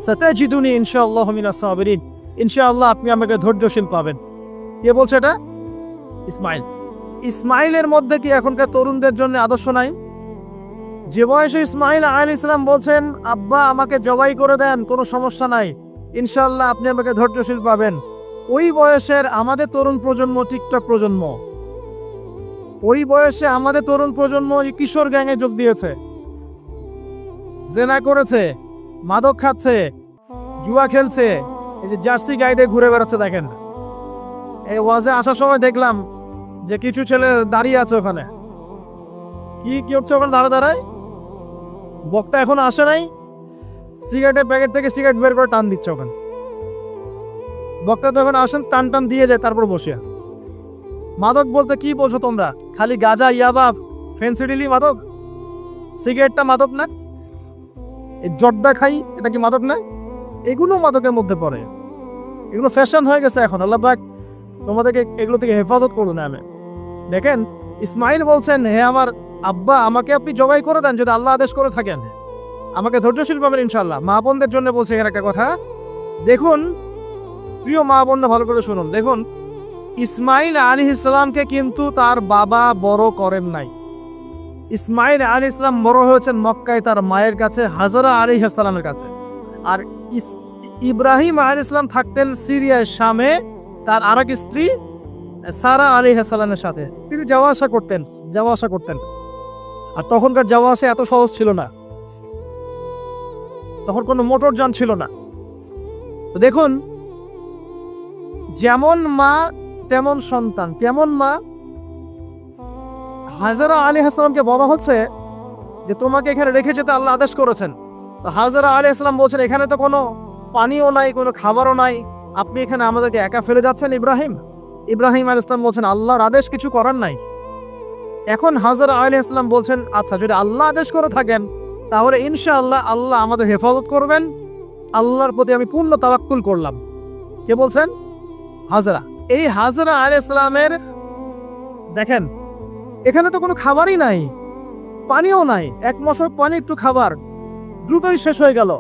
সাতাজিদুনি ইনশাআল্লাহু মিনাস সাবিরিন, ইনশাআল্লাহ আপনি আমাকে ধৈর্যশীল পাবেন। কে বলছে এটা? ইসমাইল। ইসমাইলের মধ্যে কি এখনকার তরুণদের জন্য আদর্শ নাই? যে বয়সে ইসমাইল আলাইহিস সালাম বলছেন আব্বা আমাকে জবাই করে দেন, কোনো সমস্যা নাই, ইনশাআল্লাহ আপনি আমাকে ধৈর্যশীল পাবেন, ওই বয়সের আমাদের তরুণ প্রজন্ম টিকটক প্রজন্ম, ওই বয়সে আমাদের তরুণ প্রজন্ম কিশোর গ্যাংয়ে যোগ দিয়েছে, জেনা করেছে, মাদক খাচ্ছে, জুয়া খেলছে, এই যে জার্সি গাইডে ঘুরে বেড়াচ্ছে। দেখেন, এই ওয়াজে আসার সময় দেখলাম যে কিছু ছেলে দাঁড়িয়ে আছে ওখানে। কি হচ্ছে ওখানে দাঁড়ায়? বক্তা এখনো আসে নাই, সিগারেটের প্যাকেট থেকে সিগারেট বের করে টান দিচ্ছে ওখানে। বক্তা তো এখন আসেন, টান দিয়ে যায়, তারপর বসে। মাদক বলতে কি বলছো তোমরা? খালি গাঁজা, ইয়াবা, ফেন্সিডিলি মাদক? সিগারেটটা মাদক না? এই জর্দা খাই, এটা কি মাদক না? এগুলো মাদকের মধ্যে পড়ে, এগুলো ফ্যাশন হয়ে গেছে এখন। আল্লাহ পাক তোমাদেরকে এগুলো থেকে হেফাজত করুন। আমি দেখেন, ইসমাইল বলছেন হে আমার আব্বা আমাকে আপনি জবাই করে দেন যদি আল্লাহ আদেশ করে থাকেন, আমাকে ধৈর্যশীল পাবেন ইনশাআল্লাহ। মা বোনদের জন্য বলছে এখানে একটা কথা, দেখুন প্রিয় মা বোনরা ভালো করে শুনুন। দেখুন, ইসমাইল আলাইহিস সালামকে কিন্তু তার বাবা বড় করেন নাই। ইসমাইল আলাইহিস সালাম বড় হয়েছেন মক্কায় তার মায়ের কাছে, হাজরা আলাইহিস সালামের কাছে। আর ইব্রাহিম আলাইহিস সালাম থাকতেন সিরিয়ার শামে তার আরেক স্ত্রী সারা আলাইহিস সালামের সাথে। তিনি যাওয়া আসা করতেন। আর তখনকার যাওয়া আসা এত সহজ ছিল না, তখন কোনো মোটর যান ছিল না। তো দেখুন, যেমন মা তেমন সন্তান, কেমন মা? হাজরা আলাইহিস সালামকে বলা হচ্ছে যে তোমাকে এখানে রেখে যেতে আল্লাহ আদেশ করেছেন। তো হাজরা আলাইহিস সালাম বলছেন এখানে তো কোনো পানিও নাই, কোনো খাবারও নাই, আপনি এখানে আমাদেরকে একা ফেলে যাচ্ছেন। ইব্রাহিম আলাইহিস সালাম বলছেন আল্লাহর আদেশ, কিছু করার নাই। এখন হাজরা আলাইহিস সালাম বলছেন আচ্ছা যদি আল্লাহ আদেশ করে থাকেন তাহলে ইনশাআল্লাহ আল্লাহ আমাদের হেফাজত করবেন, আল্লাহর প্রতি আমি পূর্ণ তাওয়াক্কুল করলাম। কে বলছেন? হাজরা। এই হাজরা আলাইহিস সালামের দেখেন এখানে তো কোনো খাবারই নাই, পানিও নাই, এক মশক পানি একটু খাবার দ্রুতই শেষ হয়ে গেল।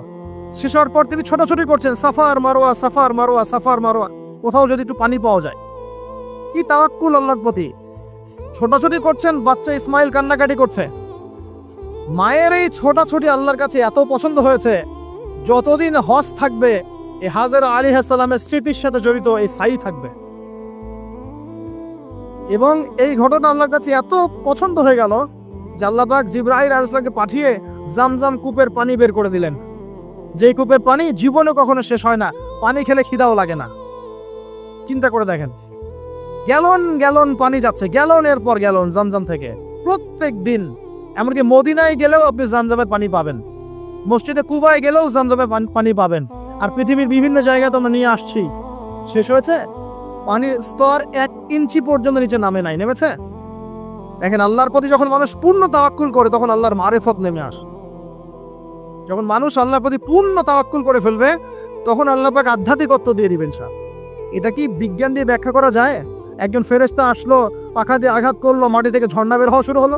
শেষ হওয়ার পর তিনি ছোটাছুটি করছেন suffer Marwah, suffer Marwah, suffer Marwah, কোথাও যদি একটু পানি পাওয়া যায়। কি তাওয়াক্কুল আল্লাহর প্রতি! ছোটাছুটি করছেন, বাচ্চা ইসমাইল কান্নাকাটি করছে। মায়ের এই ছোটাছুটি আল্লাহর কাছে এত পছন্দ হয়েছে, যতদিন হজ থাকবে এই হাজরা আলাইহিস সালামের স্মৃতির সাথে জড়িত এই সাই থাকবে। এবং এই ঘটনা আল্লাহর কাছে এত পছন্দ হয়ে গেল যে আল্লাহ পাক জিবরাইল আলাইহিস সালামকে পাঠিয়ে জামজাম কূপের পানি বের করে দিলেন, যেই কূপের পানি জীবনে কখনো শেষ হয় না, পানি খেলে খিদাও লাগে না। চিন্তা করে দেখেন, গ্যালন গ্যালন পানি যাচ্ছে, গ্যালনের পর গ্যালন জামজাম থেকে প্রত্যেক দিন। এমনকি মদিনায় গেলেও আপনি জামজামের পানি পাবেন, মসজিদে কুবায় গেলেও জামজামের পানি পাবেন। আর পৃথিবীর বিভিন্ন জায়গায় তো আমরা নিয়ে আসছি, শেষ হয়েছে? পানির স্তর 1 ইঞ্চি পর্যন্ত নিচে নেমেছে। দেখেন, আল্লাহর প্রতি যখন মানুষ পূর্ণ তাওয়াক্কুল করে তখন আল্লাহর মারিফত নেমে আসে। যখন মানুষ আল্লাহর প্রতি পূর্ণ তাওয়াক্কুল করে ফেলবে তখন আল্লাহ পাক আধ্যাত্মিকত্ব দিয়ে দিবেন সব। এটা কি বিজ্ঞান দিয়ে ব্যাখ্যা করা যায়? একজন ফেরেশতা আসলো, পাখা দিয়ে আঘাত করলো, মাটি থেকে ঝর্ণা বের হওয়া শুরু হলো,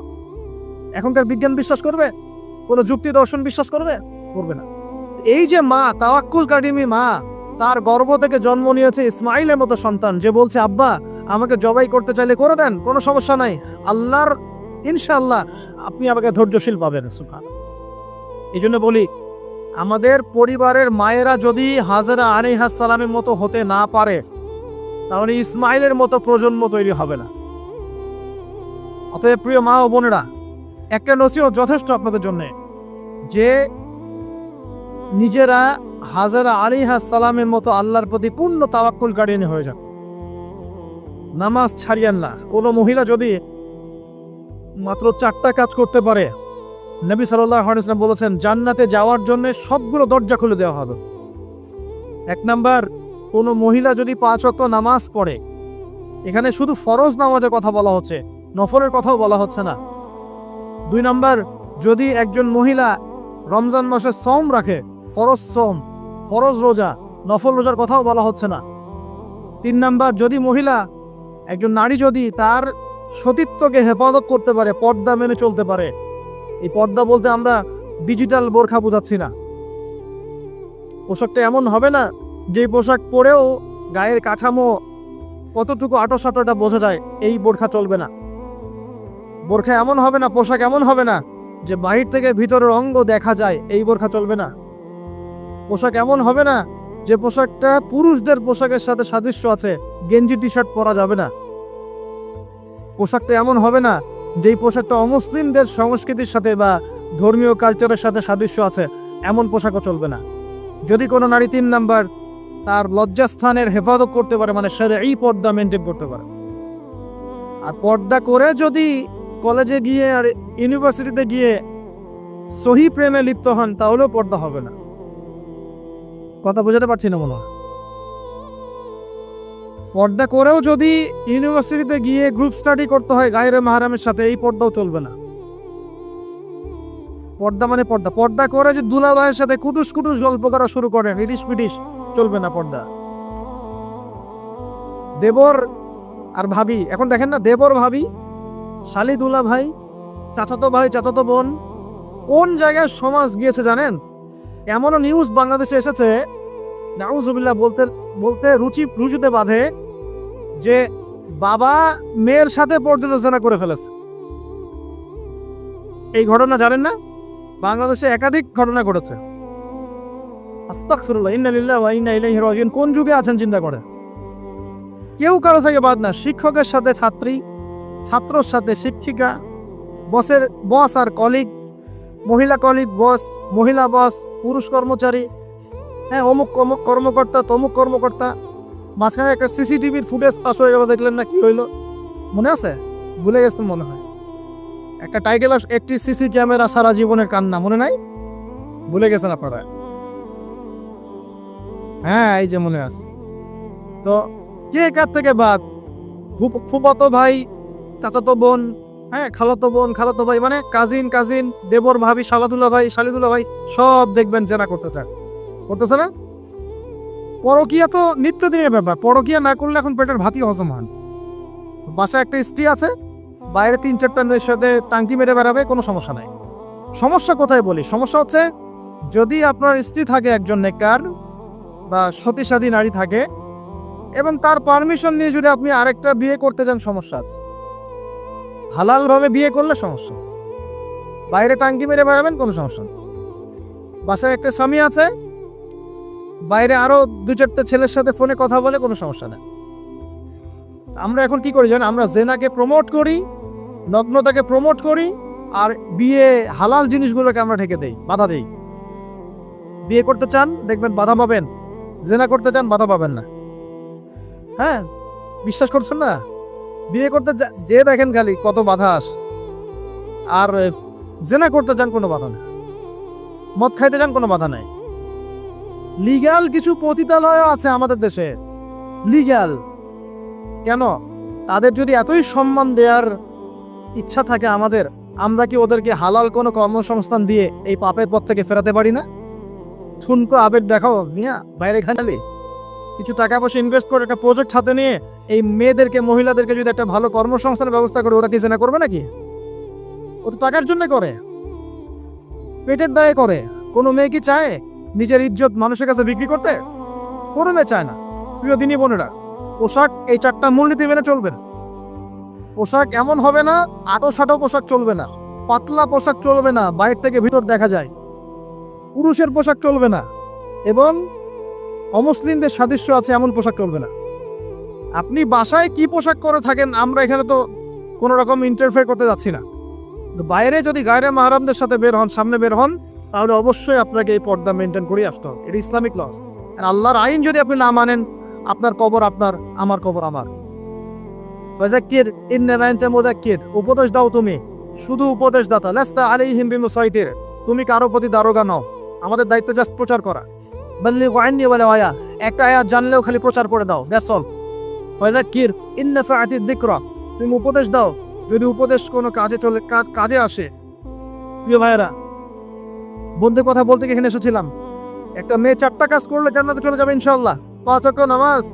এখনকার বিজ্ঞান বিশ্বাস করবে? কোনো যুক্তি দর্শন বিশ্বাস করবে? করবে না। এই যে মা, তাওয়াক্কুল কারিমি মা, তার গর্ভ থেকে জন্ম নিয়েছে ইসমাইলের মতো সন্তান, যে বলছে আব্বা আমাকে জবাই করতে চাইলে করে দেন, কোনো সমস্যা নাই, আল্লাহর ইনশাআল্লাহ আপনি আমাকে ধৈর্যশীল পাবেন। সুবহানাল্লাহ। এই জন্য বলি, আমাদের পরিবারের মায়েরা যদি হাজরা আলাইহিস সালামের মতো হতে না পারে তাহলে ইসমাইলের মতো প্রজন্ম তৈরি হবে না। অতএব প্রিয় মা ও বোনেরা, একটা নসিহত যথেষ্ট আপনাদের জন্য, যে নিজেরা হাজরা আলাইহিস সালামের মতো আল্লাহর প্রতি পূর্ণ তাওয়াক্কুলকারী হয়ে যান। নামাজ ছাড়িয়েন না। কোনো মহিলা যদি মাত্র 4টা কাজ করতে পারে, নবী সাল্লাল্লাহু আলাইহি ওয়াসাল্লাম বলেছেন জান্নাতে যাওয়ার জন্য সবগুলো দরজা খুলে দেওয়া হবে। 1 নাম্বার, কোনো মহিলা যদি 5 ওয়াক্ত নামাজ পড়ে, এখানে শুধু ফরজ নামাজের কথা বলা হচ্ছে, নফলের কথাও বলা হচ্ছে না। 2 নাম্বার, যদি একজন মহিলা রমজান মাসে সওম রাখে, ফরজ সওম, ফরজ রোজা, নফল রোজার কথাও বলা হচ্ছে না। 3 নাম্বার, যদি মহিলা, একজন নারী যদি তার সতীত্বকে হেফাজত করতে পারে, পর্দা মেনে চলতে পারে। এই পর্দা বলতে আমরা ডিজিটাল বোরখা বোঝাচ্ছি না। পোশাকটা এমন হবে না যে পোশাক পরেও গায়ের কাঠামো কতটুকু আটো-সাটোটা বোঝা যায়, এই বোরখা চলবে না। বোরখা এমন হবে না, পোশাক এমন হবে না যে বাহির থেকে ভিতরের অঙ্গ দেখা যায়, এই বোরখা চলবে না। পোশাক এমন হবে না যে পোশাকটা পুরুষদের পোশাকের সাথে সাদৃশ্য আছে, গেঞ্জি টি শার্ট পরা যাবে না। পোশাকটা এমন হবে না যেই পোশাকটা অমুসলিমদের সংস্কৃতির সাথে বা ধর্মীয় কালচারের সাথে সাদৃশ্য আছে, এমন পোশাকও চলবে না। যদি কোনো নারী 3 নাম্বার তার লজ্জাস্থানের হেফাজত করতে পারে, মানে শরঈ পর্দা মেনটেন করতে পারে, আর পর্দা করে যদি কলেজে গিয়ে আর ইউনিভার্সিটিতে গিয়ে সহি প্রেমে লিপ্ত হন, তাহলেও পর্দা হবে না। কথা বোঝাতে পারছি না মনে হয়? পর্দা করেও যদি ইউনিভার্সিটিতে গিয়ে গ্রুপ স্টাডি করতে হয় গায়রে মাহরামের সাথে, এই পর্দাও চলবে না। পর্দা মানে পর্দা। পর্দা করে যে দুলাভাইয়ের সাথে কুটুস কুটুস গল্প করা শুরু করেন, রিডিস পিডিস, চলবে না পর্দা। দেবর আর ভাবি, এখন দেখেন না, দেবর ভাবি, শালি দুলা ভাই, চাচাতো ভাই চাচাতো বোন, কোন জায়গায় সমাজ গিয়েছে জানেন? এমনও নিউজ বাংলাদেশে এসেছে, নাউজুবিল্লাহ বলতে বলতে রুচিতে বাঁধে, যে বাবা মেয়ের সাথে পর্যন্ত জেনা করে ফেলেছে। এই ঘটনা জানেন না? বাংলাদেশে একাধিক ঘটনা ঘটেছে। আস্তাগফিরুল্লাহ, ইন্না লিল্লাহি ওয়া ইন্না ইলাইহি রাজিউন। কোন যুগে আছেন চিন্তা করে। কেউ কারো থেকে বাদ না। শিক্ষকের সাথে ছাত্রী, ছাত্রর সাথে শিক্ষিকা, বসের বস আর কলিগ, মহিলা কলিগ বস, মহিলা বস, পুরুষ কর্মচারী, হ্যাঁ অমুক অমুক কর্মকর্তা, তমুক কর্মকর্তা। মাঝখানে একটা সিসিটিভির ফুটেজ পাস হয়ে গেল, দেখলেন না কি হইলো? মনে আছে? ভুলে গেছেন মনে হয়। একটা টাইটেল, একটি সিসি ক্যামেরা সারা জীবনের কান্না, মনে নাই? ভুলে গেছেন আপনারা? হ্যাঁ, এই যে মনে আছে। তো কে কার থেকে বাদ? ফুফাতো ভাই, চাচাতো বোন, হ্যাঁ খালাতো বোন, খালাতো ভাই, মানে কাজিন, দেবর ভাবি, শালাদুল্লাহ ভাই, শালিদুল্লাহ ভাই, সব দেখবেন জেনা করতেছে না? পরকিয়া তো নিত্যদিনের ব্যাপার। পরকিয়া না করলে এখন পেটের ভাতই হজম হয়। বাসায় একটা স্ত্রী আছে, বাইরে 3-4টা মেয়ের সাথে টাঙ্কি মেরে বেড়াবে, কোনো সমস্যা নাই। সমস্যা কোথায় বলি? সমস্যা হচ্ছে যদি আপনার স্ত্রী থাকে একজন নেককার বা সতীসাধী নারী থাকে, এবং তার পারমিশন নিয়ে যদি আপনি আরেকটা বিয়ে করতে যান, সমস্যা আছে। হালালভাবে বিয়ে করলে সমস্যা, বাইরে টাঙ্কি মেরে বেড়াবেন, কোনো সমস্যা নেই। বাসায় একটা স্বামী আছে, বাইরে আরো 2-4টা ছেলের সাথে ফোনে কথা বলে, কোনো সমস্যা নেই। আমরা এখন কি করি জানেন? আমরা জেনাকে প্রমোট করি, নগ্নতাকে প্রমোট করি, আর বিয়ে হালাল জিনিসগুলোকে আমরা ঢেকে দেই, বাধা দেই। বিয়ে করতে চান, দেখবেন বাধা পাবেন। জেনা করতে চান, বাধা পাবেন না। হ্যাঁ, বিশ্বাস করছেন না? বিয়ে করতে যে দেখেন খালি কত বাধা আস, আর জেনা করতে চান, কোনো বাধা নেই। মদ খাইতে চান, কোনো বাধা নাই। লিগ্যাল কিছু পতিতালয় আছে আমাদের দেশে, লিগ্যাল। কেন? তাদের যদি এতই সম্মান দেওয়ার ইচ্ছা থাকে আমাদের, আমরা কি ওদেরকে হালাল কোনো কর্মসংস্থান দিয়ে এই পাপের পথ থেকে ফেরাতে পারি না? ঠুনকো আবেগ দেখাও মিয়া, বাইরে খালি কিছু টাকা পয়সা ইনভেস্ট করে একটা প্রজেক্ট হাতে নিয়ে এই মেয়েদেরকে, মহিলাদেরকে যদি একটা ভালো কর্মসংস্থানের ব্যবস্থা করে, ওরা কি জেনা করবে নাকি? ও তো টাকার জন্য করে, পেটের দায়ে করে। কোনো মেয়ে কি চায় নিজের ইজ্জত মানুষের কাছে বিক্রি করতে? কোনো মেয়ে চায় না। প্রিয় দিনী বোনেরা, পোশাক এই 4টা মূলনীতি মেনে চলবেন। পোশাক এমন হবে না, আটো পোশাক চলবে না, পাতলা পোশাক চলবে না, বাইরে থেকে ভিতর দেখা যায়, পুরুষের পোশাক চলবে না, এবং অমুসলিমদের সাদৃশ্য আছে এমন পোশাক চলবে না। আপনি বাসায় কি পোশাক করে থাকেন, আমরা এখানে তো কোনো রকম ইন্টারফেয়ার করতে যাচ্ছি না। বাইরে যদি গায়রে মাহরামদের সাথে বের হন, সামনে বের হন, তাহলে অবশ্যই আপনাকে এই পর্দা মেনটেন করে আসতে হবে। এটা ইসলামিক লস। আর আল্লাহর আইন যদি আপনি না মানেন, আপনার কবর আপনার, আমার কবর আমার। ফাযাক্কির ইন্নামা আনতা মুযাক্কির, উপদেশ দাও তুমি, শুধু উপদেশ দাতা। লাস্তা আলাইহিম বিমুসাইতির, তুমি কারো প্রতি দারোগা নও, আমাদের দায়িত্ব জাস্ট প্রচার করা। বাল্লিগু আন্নী ওয়ালাউ আয়া, একটা আয়াত জানলেও খালি প্রচার করে দাও, দ্যাটস অল। ফাযাক্কির ইন নাফাআতিদ যিকরা, তুমি উপদেশ দাও যদি উপদেশ কোনো কাজে আসে। প্রিয় ভাইয়েরা, বন্ধুর কথা বলতে গিয়ে এখানে এসেছিলাম। একটা মেয়ে 4টা কাজ করলে জান্নাতে চলে যাবে ইনশাআল্লাহ। 5 ওয়াক্ত নামাজ,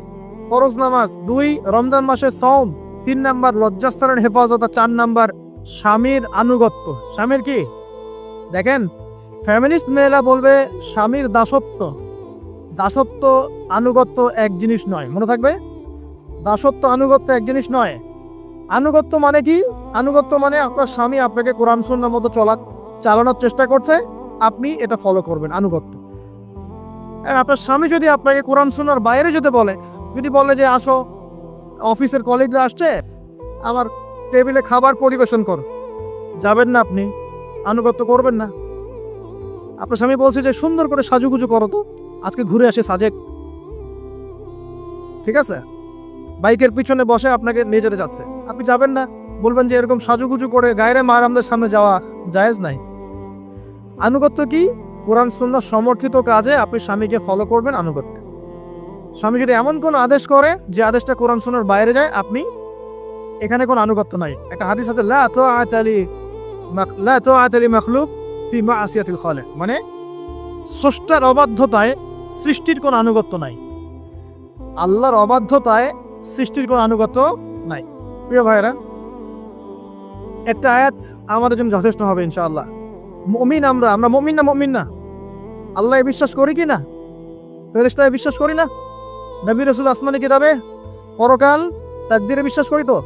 ফরজ নামাজ, 2 রমজান মাসের সওম, 3 নাম্বার লজ্জাস্থানের হেফাজত, 4 নাম্বার স্বামীর আনুগত্য। স্বামীর কি দেখেন, ফ্যামিলিস্ট মেয়েরা বলবে স্বামীর দাসত্ব। দাসত্ব আনুগত্য এক জিনিস নয়, মনে থাকবে। দাসত্ব আনুগত্য এক জিনিস নয়। আনুগত্য মানে কি? আনুগত্য মানে আপনার স্বামী আপনাকে কোরআন সুন্নাহর মতো চালানোর চেষ্টা করছে, আপনি এটা ফলো করবেন, আনুগত্য। আর আপনার স্বামী যদি আপনাকে কোরআন সুন্নাহর বাইরে যেতে বলে, যদি বলে যে আসো, অফিসের কলিগরা আসছে, আমার টেবিলে খাবার পরিবেশন করো, যাবেন না আপনি, আনুগত্য করবেন না। আপনার স্বামী বলছে যে সুন্দর করে সাজুগুজু করো তো, আজকে ঘুরে আসে সাজেক, ঠিক আছে, বাইকের পিছনে বসে আপনাকে নিয়ে যেতে যাচ্ছে, আপনি যাবেন না, বলবেন যে এরকম সাজুগুজু করে গায়রে মাহরামদের সামনে যাওয়া জায়েজ নাই। আনুগত্য কি? কোরআন সুন্নাহ সমর্থিত কাজে আপনি স্বামীকে ফলো করবেন, আনুগত্য। স্বামী যদি এমন কোন আদেশ করে যে আদেশটা কোরআন সুন্নাহর বাইরে যায়, আপনি এখানে কোনো আনুগত্য নাই। একটা হাদিস আছে, লা তাআতা লি মাখলুক ফি মা'সিয়াতিল খালিক, মানে স্রষ্টার অবাধ্যতায় সৃষ্টির কোনো আনুগত্য নাই। আল্লাহর অবাধ্যতায় সৃষ্টির কোনো আনুগত্য নাই। প্রিয় ভাইরা, একটা আয়াত আমাদের জন্য যথেষ্ট হবে ইনশাআল্লাহ। মুমিন আমরা মুমিন না? মুমিন না? আল্লাহকে বিশ্বাস করি কি না? ফেরেশতায় বিশ্বাস করি না? নবী রাসূল আসমানি কিতাবে, পরকাল, তাকদীরে বিশ্বাস করি তো?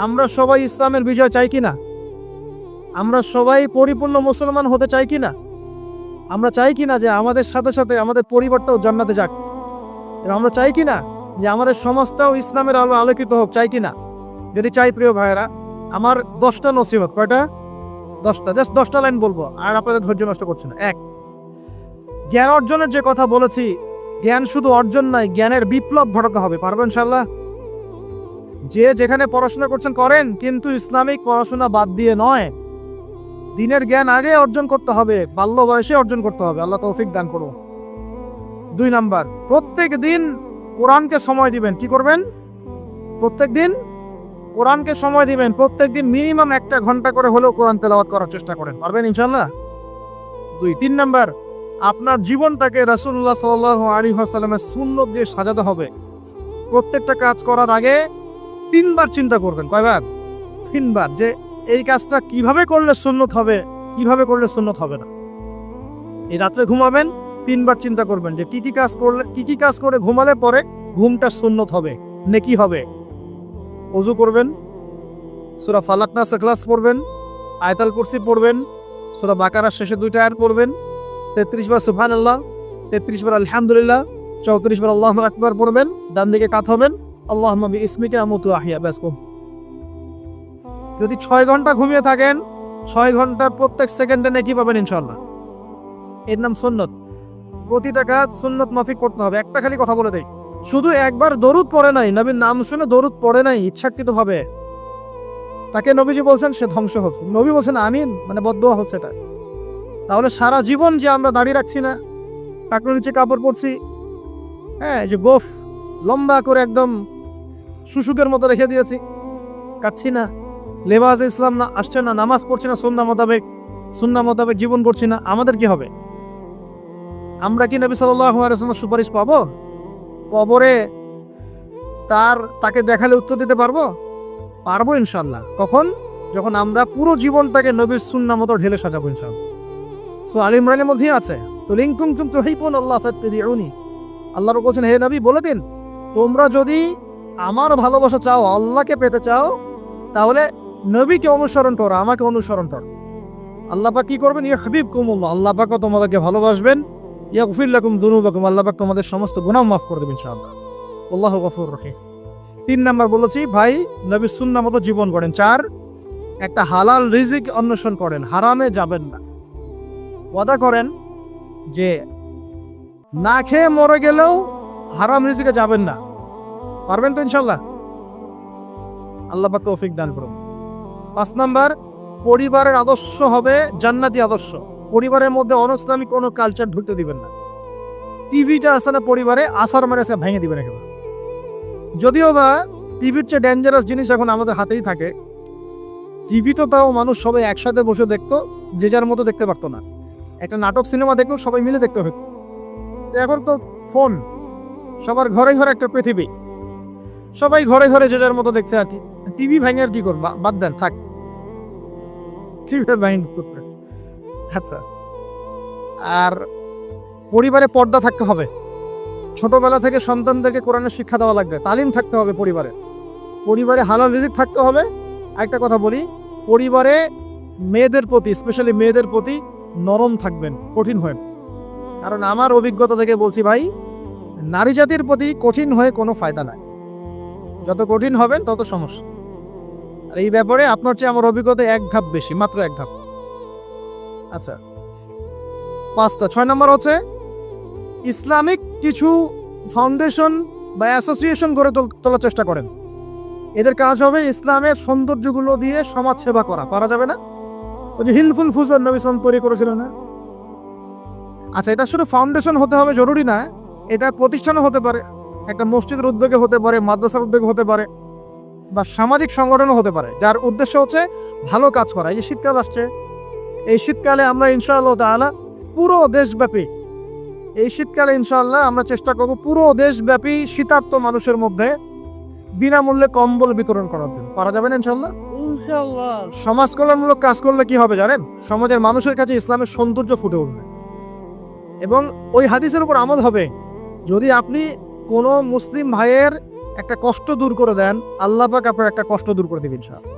আমরা সবাই ইসলামের বিজয় চাই কি না? আমরা সবাই পরিপূর্ণ মুসলমান হতে চাই কি না? আমরা চাই কি না যে আমাদের সাথে সাথে আমাদের পরিবারটাও জান্নাতে যাক? এবং আমরা চাই কি না যে আমাদের সমাজটাও ইসলামের আলো আলোকিত হোক? চাই কি না? যদি চাই, প্রিয় ভাইয়েরা, আমার 10টা নসিহত। কয়টা? 10টা। জাস্ট 10টা লাইন বলবো, আর আপনাদের ধৈর্য নষ্ট করছে না। 1, জ্ঞান অর্জনের যে কথা বলেছি, জ্ঞান শুধু অর্জন নয়, জ্ঞানের বিপ্লব ঘটাতে হবে। পারবেন ইনশাআল্লাহ? যে যেখানে পড়াশোনা করছেন করেন, কিন্তু ইসলামিক পড়াশোনা বাদ দিয়ে নয়। দিনের জ্ঞান আগে অর্জন করতে হবে, বাল্য বয়সে অর্জন করতে হবে। আল্লাহ তৌফিক দান করুন। 2 নাম্বার, প্রত্যেক দিন কোরআনকে সময় দিবেন। কি করবেন? প্রত্যেক দিন কোরআনকে সময় দিবেন। প্রত্যেক দিন মিনিমাম 1 ঘন্টা করে হলেও কোরআন তেলাওয়াত করার চেষ্টা করেন। পারবেন ইনশাআল্লাহ? 2। 3 নাম্বার, আপনার জীবনটাকে রাসূলুল্লাহ সাল্লাল্লাহু আলাইহি ওয়াসাল্লামের সুন্নাত দিয়ে সাজাতে হবে। প্রত্যেকটা কাজ করার আগে 3 বার চিন্তা করবেন। কয়বার? 3 বার, যে এই কাজটা কিভাবে করলে সুন্নত হবে, কিভাবে করলে সুন্নত হবে না। এই রাত্রে ঘুমাবেন, 3 বার চিন্তা করবেন যে কি কি কাজ করে ঘুমালে পরে ঘুমটা সুন্নত হবে, নেকি হবে। ওযু করবেন, সূরা ফালাক নাস ইখলাস পড়বেন, আয়াতুল কুরসি পড়বেন, সূরা বাকারার শেষে 2টা আয়াত পড়বেন, 33 বার সুবহানাল্লাহ, 33 বার আলহামদুলিল্লাহ, 34 বার আল্লাহু আকবার পড়বেন। ডান দিকে কাত হবেন, আল্লাহুম্মা বিইসমিকা আমুতু আহইয়া। ব্যাস। যদি 6 ঘন্টা ঘুমিয়ে থাকেন, 6 ঘন্টার প্রত্যেক সেকেন্ডে নেকি পাবেন ইনশাআল্লাহ। এর নাম সুন্নত। প্রতিটা কাজ সুন্নত মাফিক করতে হবে। একটা খালি কথা বলে দেই, শুধু একবার দরুদ পড়ে নাই, নবীর নাম শুনে দরুদ পড়ে নাই ইচ্ছাকৃত ভাবে, তাকে নবীজি বলছেন সে ধ্বংস হোক। নবী বলছেন আমিন, মানে বদদোয়া হচ্ছে এটা। তাহলে সারা জীবন যে আমরা দাঁড়িয়ে রাখছি না, টাকনুর নিচে কাপড় পরছি, হ্যাঁ, যে গোফ লম্বা করে একদম শুশুকের মতো রেখে দিয়েছি, কাটছি না, লেবাস ইসলাম না আসছে না, নামাজ পড়ছি না সুন্নাহ মোতাবেক জীবন করছি না, আমাদের কি হবে? আমরা কি নবী সাল্লাল্লাহু আলাইহি ওয়াসাল্লামের সুপারিশ পাবো? কবরে তাকে দেখালে উত্তর দিতে পারবো? পারবো ইনশাআল্লাহ। কখন? যখন আমরা পুরো জীবনটাকে নবীর সুন্নাহ মতো ঢেলে সাজাবো ইনশাআল্লাহ। সূরা আল ইমরানের মধ্যেই আছে, কুল কুনতুম তুহিব্বুনাল্লাহ ফাত্তাবিউনি। আল্লাহ বলছেন, হে নবী বলে দিন, তোমরা যদি আমার ভালোবাসা চাও, আল্লাহকে পেতে চাও, তাহলে নবীকে অনুসরণ করো, আমাকে অনুসরণ করো। আল্লাহ পাক কি করবেন? ইউহিব্বুকুমুল্লাহ, আল্লাহ পাক তোমাদেরকে ভালোবাসবেন। ইয়াগফির লাকুম যুনুবাকুম, আল্লাহ পাক তোমাদের সমস্ত গুনাহ মাফ করে দেবেন ইনশাআল্লাহ। আল্লাহু গফুরুর রহিম। 3 নাম্বার বলেছি ভাই, নবীর সুন্নাহ মতো জীবন করেন। 4, একটা হালাল রিজিক অন্বেষণ করেন, হারামে যাবেন না। ওয়াদা করেন যে না খেয়ে মরে গেলেও হারাম রিজিকে যাবেন না। পারবেন তো ইনশাআল্লাহ? আল্লাহ পাক তৌফিক দান করুন। 5 নাম্বার, পরিবারের আদর্শ হবে জান্নাতি আদর্শ। পরিবারের মধ্যে অনইসলামিক কোনো কালচার ঢুকতে দিবেন না। টিভিটা আছে না পরিবারে, আসার মারে এসে ভেঙে দিবেন একেবারে। যদিও বা টিভির চেয়ে ডেঞ্জারাস জিনিস এখন আমাদের হাতেই থাকে। টিভি তো তাও মানুষ সবাই একসাথে বসে দেখতো, যে যার মতো দেখতে পারতো না। একটা নাটক সিনেমা দেখলেও সবাই মিলে দেখতে হতো। এখন তো ফোন, সবার ঘরে ঘরে একটা পৃথিবী, সবাই ঘরে ঘরে যে যার মতো দেখছে আর কি। টিভি ভেঙে আর কি করবো, বাদ দেন, থাক। টিভিটা ভেঙে করবে। আচ্ছা, আর পরিবারে পর্দা থাকতে হবে। ছোটবেলা থেকে সন্তানদেরকে কোরআনের শিক্ষা দেওয়া লাগবে, তালিম থাকতে হবে পরিবারে হালাল রিজিক থাকতে হবে। একটা কথা বলি, পরিবারে মেয়েদের প্রতি, স্পেশালি মেয়েদের প্রতি নরম থাকবেন, কঠিন হয়ে। কারণ আমার অভিজ্ঞতা থেকে বলছি ভাই, নারী জাতির প্রতি কঠিন হয়ে কোনো ফায়দা নাই। যত কঠিন হবেন তত সমস্যা। আর এই ব্যাপারে আপনার চেয়ে আমার অভিজ্ঞতা 1 ধাপ বেশি, মাত্র 1 ধাপ। আচ্ছা, 5টা। 6 নম্বর হচ্ছে ইসলামিক কিছু ফাউন্ডেশন বা অ্যাসোসিয়েশন গড়ে তোলার চেষ্টা করেন। এদের কাজ হবে ইসলামের সৌন্দর্যগুলো দিয়ে সমাজ সেবা করা। পারা যাবে না? ওই যে হিলফুল ফুজর নবী সাল্লাল্লাহু তৈরি করেছিল না? আচ্ছা, এটা শুধু ফাউন্ডেশন হতে হবে জরুরি না, এটা প্রতিষ্ঠানও হতে পারে, একটা মসজিদের উদ্যোগে হতে পারে, মাদ্রাসার উদ্যোগে হতে পারে, বা সামাজিক সংগঠনও হতে পারে, যার উদ্দেশ্য হচ্ছে ভালো কাজ করা। এই যে শীতকাল আসছে, এই শীতকালে আমরা ইনশাআল্লাহ তাআলা পুরো দেশব্যাপী, এই শীতকালে ইনশাআল্লাহ আমরা চেষ্টা করব পুরো দেশব্যাপী শীতার্ত মানুষের মধ্যে বিনামূল্যে কম্বল বিতরণ করার জন্য। পারা যাবে না ইনশাআল্লাহ? ইনশাআল্লাহ। সমাজ কল্যাণমূলক কাজ করলে কি হবে জানেন? সমাজের মানুষের কাছে ইসলামের সৌন্দর্য ফুটে উঠবে, এবং ওই হাদিসের উপর আমল হবে। যদি আপনি কোনো মুসলিম ভাইয়ের একটা কষ্ট দূর করে দেন, আল্লাহ পাক আপনার একটা কষ্ট দূর করে দেবেন ইনশাআল্লাহ।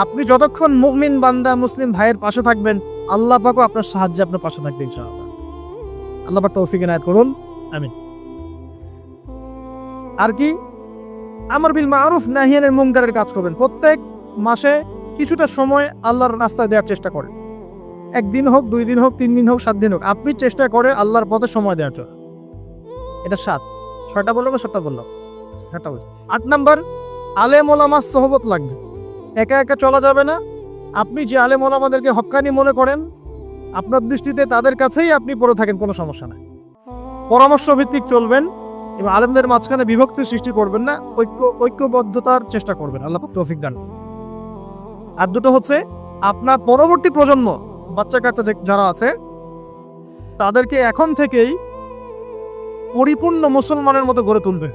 আপনি যতক্ষণ মুমিন বান্দা মুসলিম ভাইয়ের পাশে থাকবেন, আল্লাহ পাকও আপনার সাহায্যে আপনার পাশে থাকবে ইনশাআল্লাহ। আল্লাহ পাক তৌফিক এনায়েত করুন, আমিন। আর কি? আমর বিল মারুফ নাহি আনিল মুনকারের কাজ করবেন। প্রত্যেক মাসে কিছুটা সময় আল্লাহর রাস্তায় দেওয়ার চেষ্টা করেন। 1 দিন হোক, 2 দিন হোক, 3 দিন হোক, 7 দিন হোক, আপনি চেষ্টা করে আল্লাহর পথে সময় দেওয়ার জন্য। এটা 7। 6টা বললো বা 7টা বললো? 7টা বলছে। 8 নাম্বার, আলেম ওলামার সোহবত লাগবে। একা একা চলা যাবে না। আপনি যে আলেম ওলামাদেরকে হক্কানি মনে করেন, আপনার দৃষ্টিতে তাদের কাছেই আপনি পড়ে থাকেন, কোনো সমস্যা নাই। পরামর্শ ভিত্তিক চলবেন এবং আলেমদের মাঝখানে বিভক্তি সৃষ্টি করবেন না, ঐক্যবদ্ধতার চেষ্টা করবেন। আল্লাহ তৌফিক দান। আর 2টো হচ্ছে, আপনার পরবর্তী প্রজন্ম, বাচ্চা কাচ্চা যারা আছে, তাদেরকে এখন থেকেই পরিপূর্ণ মুসলমানের মতো গড়ে তুলবে।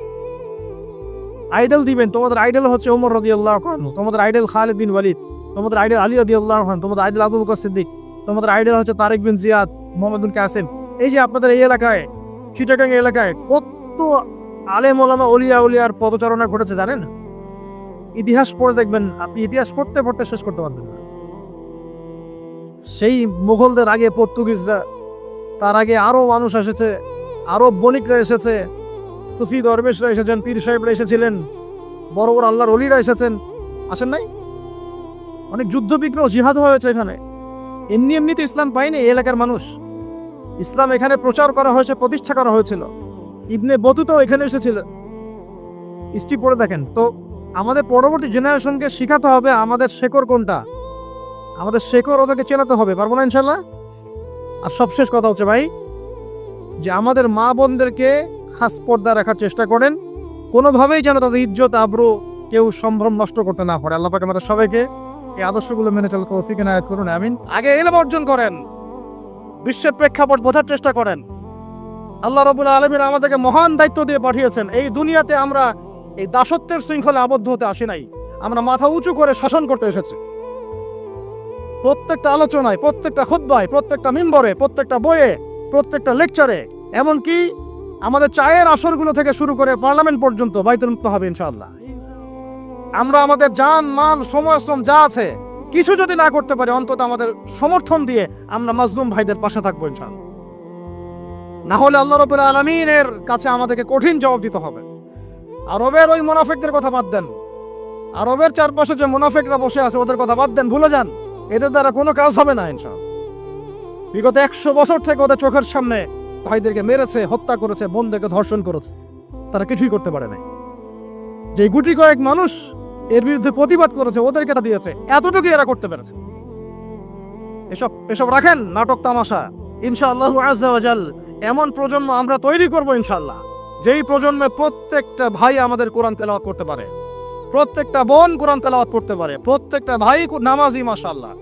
আইডল দিবেন। তোমাদের আইডল হচ্ছে ওমর রাদিয়াল্লাহু আনহু, তোমাদের আইডল খালিদ বিন ওয়ালিদ, তোমাদের আইডল আলী রাদিয়াল্লাহু আনহু, তোমাদের আইডল আবু বকর সিদ্দিক, তোমাদের আইডল হচ্ছে তারেক বিন জিয়াদ, মোহাম্মদ বিন কাসিম। এই যে আপনাদের এই এলাকায়, চিটাগাং এলাকায় কত আলেম ওলামা উলিয়ার পদচারণা ঘটেছে জানেন? ইতিহাস পড়ে দেখবেন, আপনি ইতিহাস পড়তে পড়তে শেষ করতে পারবেন না। সেই মুঘলদের আগে পর্তুগিজরা, তার আগে আরো মানুষ এসেছে, আরব বণিকরা এসেছে, সুফি দরবেশরা এসেছেন, পীর সাহেবরা এসেছিলেন, বড় বড় আল্লাহর ওলিরা এসেছেন, আসেন নাই? অনেক যুদ্ধ বিগ্রহ, জিহাদ হয়েছে এখানে। এমনিতে ইসলাম পায়নি এই এলাকার মানুষ। ইসলাম এখানে প্রচার করা হয়েছে, প্রতিষ্ঠা করা হয়েছিল। ইবনে বতুতাও এখানে এসেছিল। হিস্ট্রি পড়ে দেখেন। তো আমাদের পরবর্তী জেনারেশনকে শেখাতে হবে আমাদের শেকড় কোনটা, আমাদের শেকড় ওদেরকে চেনাতে হবে। পারবো না ইনশাল্লাহ? আর সবশেষ কথা হচ্ছে ভাই, যে আমাদের মা বোনদেরকে খাস পর্দা রাখার চেষ্টা করেন। কোনোভাবেই যেন তাদের ইজ্জত আবরু কেউ সম্ভ্রম নষ্ট করতে না পারে। আল্লাহ পাক আমাদের সবাইকে এই আদর্শগুলো মেনে চলতে তৌফিক এনায়েত করুন, আমিন। আগে ইলম অর্জন করেন, বিশ্বের প্রেক্ষাপট বোঝার চেষ্টা করেন। আল্লাহ রাব্বুল আলামিন আমাদেরকে মহান দায়িত্ব দিয়ে পাঠিয়েছেন। এই দুনিয়াতে আমরা এই দাসত্বের শৃঙ্খলে আবদ্ধ হতে আসি নাই, আমরা মাথা উঁচু করে শাসন করতে এসেছি। প্রত্যেকটা আলোচনায়, প্রত্যেকটা খুতবায়, প্রত্যেকটা মিম্বরে, প্রত্যেকটা বইয়ে, প্রত্যেকটা লেকচারে, এমনকি আমাদের চায়ের আসরগুলো থেকে শুরু করে পার্লামেন্ট পর্যন্ত বাইতুল মুক্ত হবে ইনশাআল্লাহ। আমরা আমাদের জান মাল সময় শ্রম যা আছে কিছু যদি না করতে পারি, অন্তত আমাদের সমর্থন দিয়ে আমরা মাজলুম ভাইদের পাশে থাকবো ইনশাআল্লাহ। না হলে আল্লাহ রাব্বুল আলামিনের কাছে আমাদেরকে কঠিন জবাব দিতে হবে। আরবের ওই মুনাফিকদের কথা বাদ দেন, আরবের চারপাশে যে মুনাফিকরা বসে আছে ওদের কথা বাদ দেন, ভুলে যান। এদের দ্বারা কোনো কাজ হবে না ইনশাআল্লাহ। বিগত 100 বছর থেকে ওদের চোখের সামনে ভাইদেরকে মেরেছে, হত্যা করেছে, বোনদেরকে ধর্ষণ করেছে, তারা কিছুই করতে পারে নাই। যে গুটি কয়েক মানুষ এর বিরুদ্ধে প্রতিবাদ করেছে, ওদেরকে তা দিয়েছে, এতটুকু এরা করতে পেরেছে। এসব রাখেন নাটক তামাশা। ইনশাআল্লাহ আযজা ওয়া জাল এমন প্রজন্ম আমরা তৈরি করব ইনশাআল্লাহ, যেই প্রজন্মে প্রত্যেকটা ভাই আমাদের কোরআন তেলাওয়াত করতে পারে, প্রত্যেকটা বোন কোরআন তেলাওয়াত করতে পারে, প্রত্যেকটা ভাই নামাজি মাশাআল্লাহ,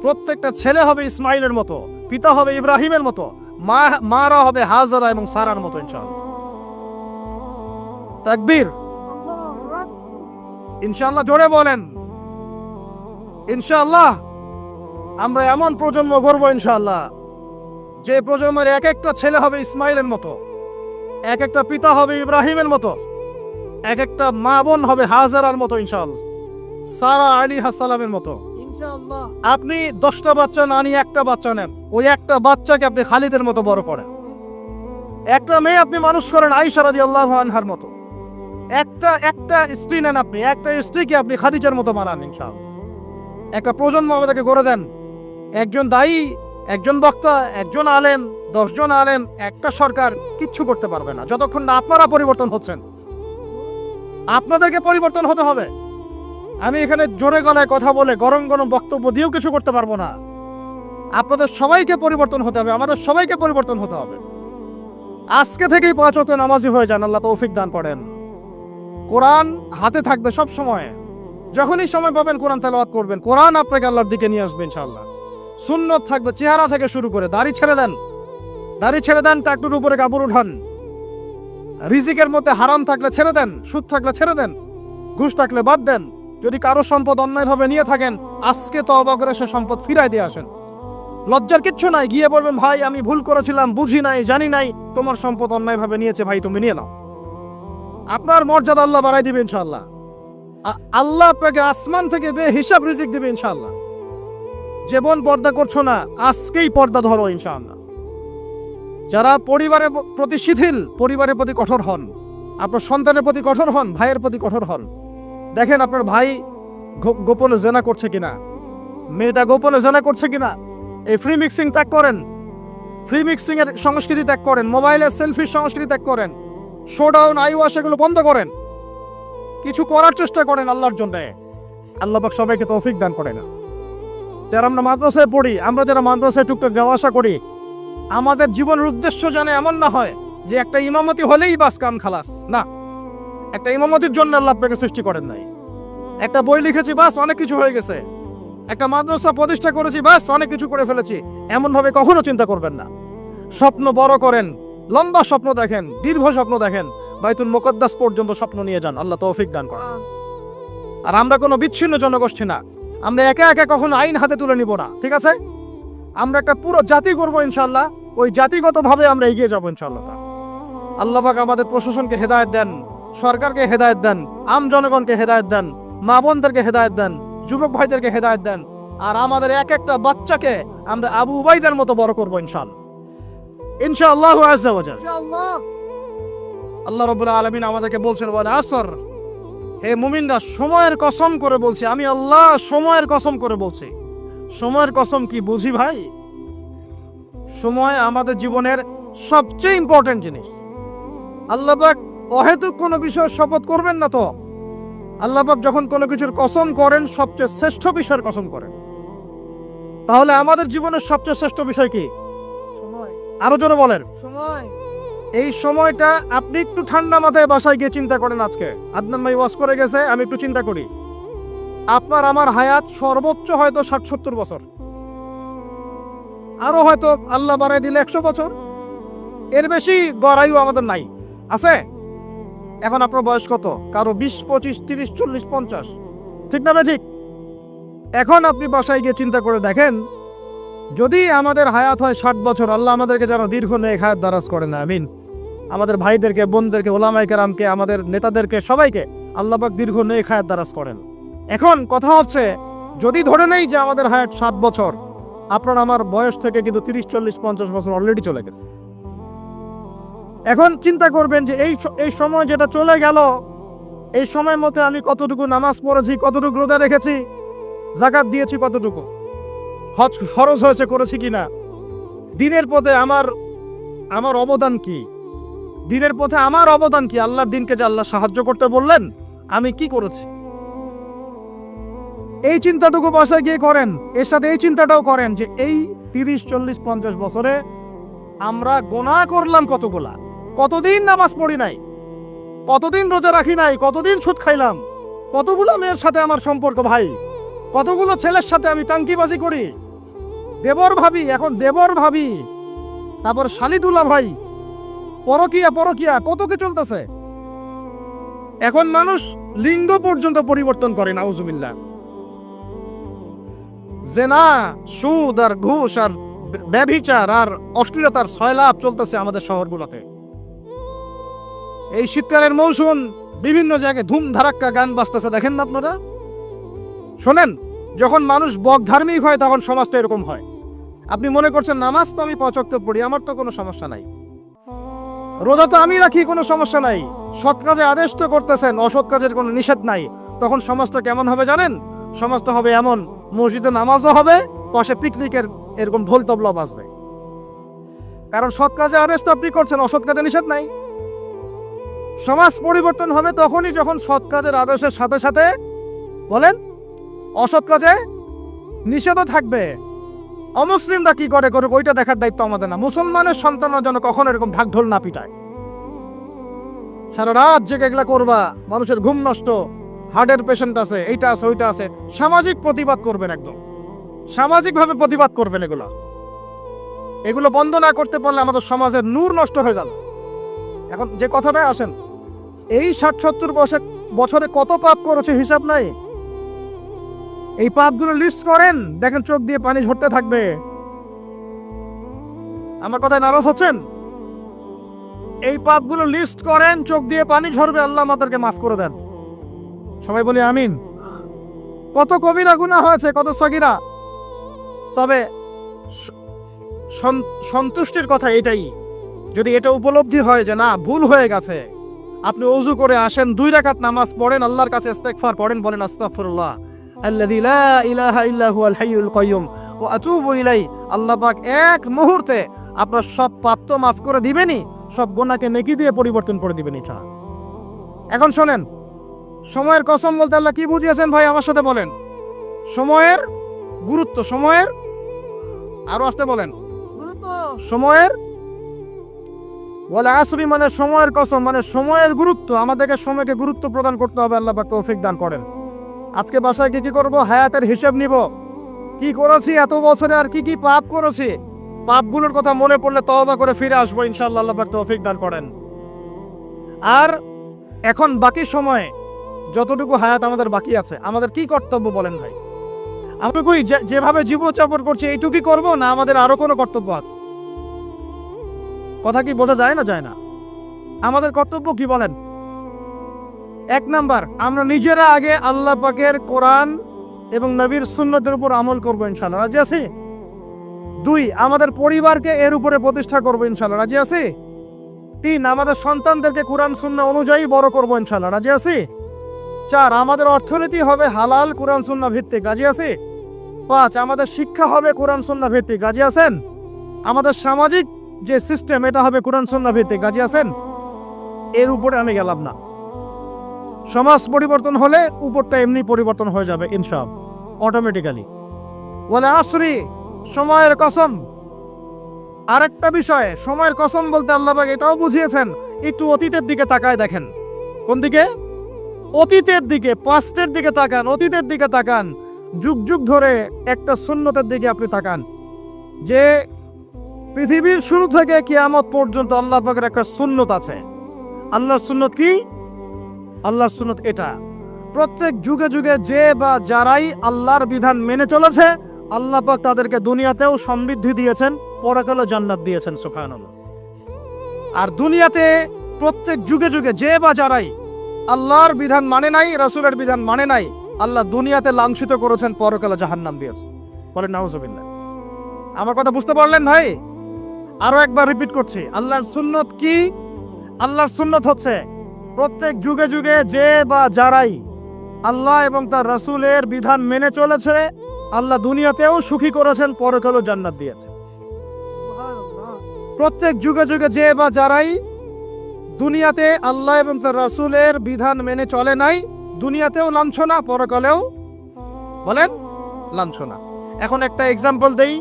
প্রত্যেকটা ছেলে হবে ইসমাইলের মতো, পিতা হবে ইব্রাহিমের মতো, মারা হবে হাজারা এবং সারার মতো ইনশাআল্লাহ। তাকবীর, ইনশাআল্লাহ জোরে বলেন। ইনশাআল্লাহ আমরা এমন প্রজন্ম গড়ব ইনশাআল্লাহ, যে প্রজন্মের এক একটা ছেলে হবে ইসমাইলের মতো, এক একটা পিতা হবে ইব্রাহিমের মতো, এক একটা মা বোন হবে হাজারার মতো ইনশাআল্লাহ, সারা আলাইহিস সালামের মতো ইনশাআল্লাহ। আপনি 10টা বাচ্চা না নিয়ে একটা বাচ্চা নেন, ওই একটা বাচ্চাকে আপনি খালিদের মতো বড় করেন। একটা মেয়ে আপনি মানুষ করেন আয়েশা রাদিয়াল্লাহু আনহার মতো। একটা স্ত্রী নেন, আপনি একটা স্ত্রীকে আপনি খাদিজার মতো বানান ইনশাআল্লাহ। একটা প্রজন্ম আমাদেরকে গড়ে দেন। একজন দায়ী, একজন বক্তা, একজন আলেম, 10 জন আলেম, একটা সরকার কিচ্ছু করতে পারবে না যতক্ষণ না আপনারা পরিবর্তন হচ্ছেন। আপনাদেরকে পরিবর্তন হতে হবে। আমি এখানে জোরে গলায় কথা বলে গরম গরম বক্তব্য দিয়েও কিছু করতে পারবো না। আপনাদের সবাইকে পরিবর্তন হতে হবে, আমাদের সবাইকে পরিবর্তন হতে হবে। আজকে থেকেই 5 ওয়াক্ত নামাজি হয়ে যান, আল্লাহ তৌফিক দান করেন। কোরআন হাতে থাকবে সব সময়, যখনই সময় পাবেন কোরআন তেলাওয়াত করবেন। কোরআন আপনাকে আল্লাহর দিকে নিয়ে আসবে ইনশাআল্লাহ। সুন্নত থাকবে চেহারা থেকে শুরু করে, দাড়ি ছেড়ে দেন, টাকটুর উপরে কাপড় উঠান। রিজিকের মধ্যে হারাম থাকলে ছেড়ে দেন, সুদ থাকলে ছেড়ে দেন, ঘুষ থাকলে বাদ দেন। যদি কারো সম্পদ অন্যায়ভাবে নিয়ে থাকেন, আজকে তওবা করে সে সম্পদ ফিরাই দিয়ে আসেন। লজ্জার কিচ্ছু নাই, গিয়ে বলবেন ভাই আমি ভুল করেছিলাম, বুঝি নাই, জানি নাই, তোমার সম্পদ অন্যায়ভাবে নিয়েছে, ভাই তুমি নিয়ে নাও। আপনার মর্যাদা আল্লাহ বাড়াই দিবে ইনশাআল্লাহ। আল্লাহ আপনাকে আসমান থেকে বেহিসাব রিজিক দিবে ইনশাআল্লাহ। যে বোন পর্দা করছো না, আজকেই পর্দা ধরো ইনশাআল্লাহ। যারা পরিবারের প্রতি শিথিল, পরিবারের প্রতি কঠোর হন, আপনার সন্তানের প্রতি কঠোর হন, ভাইয়ের প্রতি কঠোর হন। দেখেন আপনার ভাই গোপনে জেনা করছে কিনা, মেয়েটা গোপনে জেনা করছে কিনা। এই ফ্রি মিক্সিং ত্যাগ করেন, ফ্রি মিক্সিং এর সংস্কৃতি ত্যাগ করেন, মোবাইলের সেলফির সংস্কৃতি ত্যাগ করেন, শোডাউন আইওয়াশ এগুলো বন্ধ করেন, কিছু করার চেষ্টা করেন আল্লাহর জন্য। আল্লাহ পাক সবাইকে তৌফিক দান করেন। যারা আমরা মাদ্রাসায় পড়ি, আমরা যারা মাদ্রাসায় টুকটাক যাওয়া আসা করি, আমাদের জীবনের উদ্দেশ্য যেন এমন না হয় যে একটা ইমামতি হলেই বাস কাম খালাস। না, একটা ইমামতির জন্য আল্লাহ আপনাকে সৃষ্টি করেন নাই। একটা বই লিখেছি বাস অনেক কিছু হয়ে গেছে, একটা মাদ্রাসা প্রতিষ্ঠা করেছি বাস অনেক কিছু করে ফেলেছি, এমন ভাবে কখনো চিন্তা করবেন না। স্বপ্ন বড় করেন, লম্বা স্বপ্ন দেখেন, দীর্ঘ স্বপ্ন দেখেন, বাইতুল মুকদ্দাস পর্যন্ত স্বপ্ন নিয়ে যান। আল্লাহ তৌফিক দান করেন। আর আমরা কোনো বিচ্ছিন্ন জনগোষ্ঠী না, আমরা একা একা কখনো আইন হাতে তুলে নিব না, ঠিক আছে? আমরা একটা পুরো জাতি করবো ইনশাআল্লাহ, ওই জাতিগতভাবে আমরা এগিয়ে যাবো ইনশাআল্লাহ। আল্লাহ পাক আমাদের প্রশাসনকে হেদায়েত দেন, সরকারকে হেদায়েত দেন, আম জনগণকে হেদায়েত দেন, মা বোনদেরকে হেদায়েত দেন, যুবক ভাইদেরকে হেদায়েত দেন। আর আমাদের এক একটা বাচ্চাকে আমরা আবু উবাইদের মতো বড় করবো ইনশাআল্লাহ। ইনশাআল্লাহ আযজা ওয়া জাল। আল্লাহ রাব্বুল আলামিন আমাদেরকে বলছেন ওয়াল আসর, হে মুমিনরা সময়ের কসম করে বলছি, আমি আল্লাহ সময়ের কসম করে বলছি। সময়ের কসম কি বুঝি ভাই? সময় আমাদের জীবনের সবচেয়ে ইম্পর্টেন্ট জিনিস। আল্লাহ পাক অহেতুক কোনো বিষয়ের শপথ করবেন না তো। আল্লাহ পাক যখন কোনো কিছুর কসম করেন, সবচেয়ে শ্রেষ্ঠ বিষয়ের কসম করেন। তাহলে আমাদের জীবনের সবচেয়ে শ্রেষ্ঠ বিষয় কি? সময়। আরো জোরে বলেন। সময়। এই সময়টা আপনি একটু ঠান্ডা মাথায় বাসায় গিয়ে চিন্তা করেন। আজকে আদনান ভাই ওয়াজ করে গেছে, আমি একটু চিন্তা করি, আপনার আমার হায়াত সর্বোচ্চ হয়তো 60-70 বছর, আরো হয়তো আল্লাহ বাড়াই দিলে 100 বছর, এর বেশি গড়াইও আমাদের নাই, আছে? এখন আপনার বয়স কত? কারো 20, 25, 30, 40, 50, ঠিক না ঠিক? এখন আপনি বাসায় গিয়ে চিন্তা করে দেখেন, যদি আমাদের হায়াত হয় 60 বছর, আল্লাহ আমাদেরকে যেন দীর্ঘ নেক হায়াত দারাজ করেন, আমিন। আমাদের ভাইদেরকে, বোনদেরকে, ওলামায়ে কেরামকে, আমাদের নেতাদেরকে, সবাইকে আল্লাহ পাক দীর্ঘ নেক হায়াত দারাজ করেন। এখন কথা হচ্ছে, যদি ধরে নেই যে আমাদের হায়াত 7 বছর, আপনার আমার বয়স থেকে কিন্তু 30, 40, 50 বছর অলরেডি চলে গেছে। এখন চিন্তা করবেন যে এই সময় যেটা চলে গেল, এই সময়ের মধ্যে আমি কতটুকু নামাজ পড়েছি, কতটুকু রোজা রেখেছি, যাকাত দিয়েছি, কতটুকু হজ ফরজ হয়েছে করেছি কিনা, দিনের পথে আমার অবদান কি, দিনের পথে আমার অবদান কি, আল্লাহর দিনকে যে আল্লাহ সাহায্য করতে বললেন আমি কি করেছি, এই চিন্তাটুকু বাসায় গিয়ে করেন। এর সাথে এই চিন্তাটাও করেন যে এই 30, 40, 50 বছরে আমরা গুনাহ করলাম কতগুলা, কতদিন নামাজ পড়ি নাই, কতদিন রোজা রাখি নাই, কতদিন সুদ খাইলাম, কতগুলো মেয়ের সাথে আমার সম্পর্ক ভাই, কতগুলো ছেলের সাথে আমি টাঙ্কিবাজি করি, দেবর ভাবি, এখন দেবর ভাবি, তারপর শালিদুল্লাহ ভাই, পরকিয়া কত কি চলতেছে। এখন মানুষ লিঙ্গ পর্যন্ত পরিবর্তন করে, নাউজুবিল্লাহ। জেনা, সুদ আর ঘুষ আর ব্যভিচার আর অশ্লীলতার সয়লাভ চলতেছে আমাদের শহরগুলোতে। এই শীতকালের মৌসুম, বিভিন্ন জায়গায় ধুম ধারাক্কা গান বাজতেছে, দেখেন না আপনারা? শোনেন, যখন মানুষ বকধার্মিক হয় তখন সমাজটা এরকম হয়। আপনি মনে করছেন নামাজ তো আমি 5 ওয়াক্ত পড়ি, আমার তো কোনো সমস্যা নাই, রোজা তো আমি রাখি, কোনো সমস্যা নাই, সৎ কাজে আদেশ তো করতেছেন, অসৎ কাজের কোনো নিষেধ নাই, তখন সমাজটা কেমন হবে জানেন? সমাজটা হবে এমন, মসজিদে নামাজও হবে, পাশে পিকনিকের এরকম ঢোল তবলা বাজবে। কারণ সৎ কাজে আদেশ তো আপনি করছেন, অসৎ কাজে নিষেধ নাই। সমাজ পরিবর্তন হবে তখনই যখন সৎ কাজের আদেশের সাথে সাথে বলেন অসৎ কাজে নিষেধও থাকবে। অমুসলিমরা কি করে করুক, ওইটা দেখার দায়িত্ব আমাদের না। মুসলমানের সন্তানরা যেন কখনো এরকম ঢাক ঢোল না পিটায়, সারা রাত জেগে এগুলা করবা, মানুষের ঘুম নষ্ট, হার্টের পেশেন্ট আছে, এইটা আছে, ওইটা আছে। সামাজিক প্রতিবাদ করবেন, একদম সামাজিকভাবে প্রতিবাদ করবেন। এগুলো বন্ধ না করতে পারলে আমাদের সমাজের নূর নষ্ট হয়ে যাবে। এখন যে কথাটাই আসেন, এই 60-70 বছরে কত পাপ করেছে হিসাব নাই। এই পাপগুলো লিস্ট করেন, দেখেন চোখ দিয়ে পানি ঝরতে থাকবে। আমার কথায় নারাজ হচ্ছেন? এই পাপগুলো লিস্ট করেন, চোখ দিয়ে পানি ঝরবে, আল্লাহ আমাদেরকে মাফ করে দেন। সবাই বলি আমিন। কত কবিরা গুনাহ হয়েছে, কত সগীরা। তবে সন্তুষ্টির কথা এটাই, যদি এটা উপলব্ধি হয় যে না ভুল হয়ে গেছে, আপনি ওযু করে আসেন, 2 রাকাত নামাজ পড়েন, আল্লাহর কাছে ইস্তেগফার করেন, বলেন আস্তাগফিরুল্লাহ আল্লাযী লা ইলাহা ইল্লা হুয়াল হাইয়ুল কাইয়্যুম ওয়া আতুবু ইলাইহি। আল্লাহ পাক এক মুহূর্তে আপনার সব পাপ তো মাফ করে দিবেনই, সব গুনাহকে নেকি দিয়ে পরিবর্তন করে দিবেন ইনশাআল্লাহ। এখন শোনেন, সময়ের কসম বলতে আল্লাহ কি বুঝিয়েছেন ভাই আমার সাথে বলেন? সময়ের গুরুত্ব, সময়ের, আরো আসতে বলেন, গুরুত্ব সময়ের। ওয়াল আসরি মানে সময়ের কসম, মানে সময়ের গুরুত্ব। আমাদেরকে সময়কে গুরুত্ব প্রদান করতে হবে। আল্লাহ পাক তৌফিক দান করেন। আজকে বাসায় কি করব? হায়াতের হিসাব নিব, কি করেছি এত বছরে, আর কি কি পাপ করেছি। পাপগুলোর কথা মনে পড়লে তওবা করে ফিরে আসবো ইনশাআল্লাহ। আল্লাহ পাক তৌফিক দান করেন। আর এখন বাকি সময়ে যতটুকু হায়াত আমাদের বাকি আছে, আমাদের কি কর্তব্য বলেন ভাই? আমরা কই যেভাবে জীবনযাপন করছি এইটুকুই করব, না আমাদের আরো কোনো কর্তব্য আছে? কথা কি বোঝা যায় না? যায় না। আমাদের কর্তব্য কি বলেন? 1 নাম্বার, আমরা নিজেরা আগে আল্লাহ পাকের কোরআন এবং নবীর সুন্নতের উপর আমল করবো ইনশাআল্লাহ। রাজি আছি? 2, আমাদের পরিবারকে এর উপরে প্রতিষ্ঠা করবো ইনশাআল্লাহ। রাজি আছি? 3, আমাদের সন্তানদেরকে কোরআন সুন্নাহ অনুযায়ী বড় করবো ইনশাআল্লাহ। রাজি আছি? 4, আমাদের অর্থনীতি হবে হালাল কোরআন সুন্নাহ ভিত্তিক। রাজি আছি? 5, আমাদের শিক্ষা হবে কোরআন সুন্নাহ ভিত্তিক। রাজি আছেন? আমাদের সামাজিক যে সিস্টেম, এটা হবে কোরআন সুন্নাহ ভিত্তিক। রাজি আছেন? এর উপরে আমি গেলাম না। সমাজ পরিবর্তন হলে উপরটা এমনি পরিবর্তন হয়ে যাবে ইনশাআল্লাহ, অটোমেটিক্যালি। ওয়াল আসরি, সময়ের কসম, আরেকটা বিষয়, সময়ের কসম বলতে আল্লাহ পাক এটাও বুঝিয়েছেন, একটু অতীতের দিকে তাকায় দেখেন। কোন দিকে? অতীতের দিকে, পাস্টের দিকে তাকান, অতীতের দিকে তাকান। যুগ যুগ ধরে একটা সুন্নতের দিকে আপনি তাকান, যে পৃথিবীর শুরু থেকে কিয়ামত পর্যন্ত আল্লাহ পাকের একটা সুন্নত আছে। আল্লাহর সুন্নত কি? আল্লাহর সুন্নত এটা, প্রত্যেক যুগে যুগে যে বা যারাই আল্লাহর বিধান মেনে চলেছে, আল্লাহ পাক তাদেরকে দুনিয়াতেও সমৃদ্ধি দিয়েছেন, পরকালে জান্নাত দিয়েছেন। সুবহানাল্লাহ। আর দুনিয়াতে প্রত্যেক যুগে যুগে যে বা যারাই আল্লাহর বিধান মানে নাই, রাসূলের বিধান মানে নাই, আল্লাহ দুনিয়াতে লাঞ্ছিত করেছেন, পরকালে জাহান্নাম দিয়েছেন। বলেন নাউজুবিল্লাহ। আমার কথা বুঝতে পারলেন ভাই? আরো একবার রিপিট করছি, আল্লাহর সুন্নত কি? আল্লাহর সুন্নত হচ্ছে প্রত্যেক যুগে যুগে যে বা যারাই আল্লাহ এবং তার রাসূলের বিধান মেনে চলেছে, আল্লাহ দুনিয়াতেও সুখী করেছেন, পরকালেও জান্নাত দিয়েছেন। প্রত্যেক যুগে যুগে যে বা যারাই দুনিয়াতে আল্লাহ এবং তার রাসূলের বিধান মেনে চলে নাই, দুনিয়াতেও লাঞ্ছনা, পরকালেও বলেন লাঞ্ছনা। এখন একটা এক্সাম্পল দেই,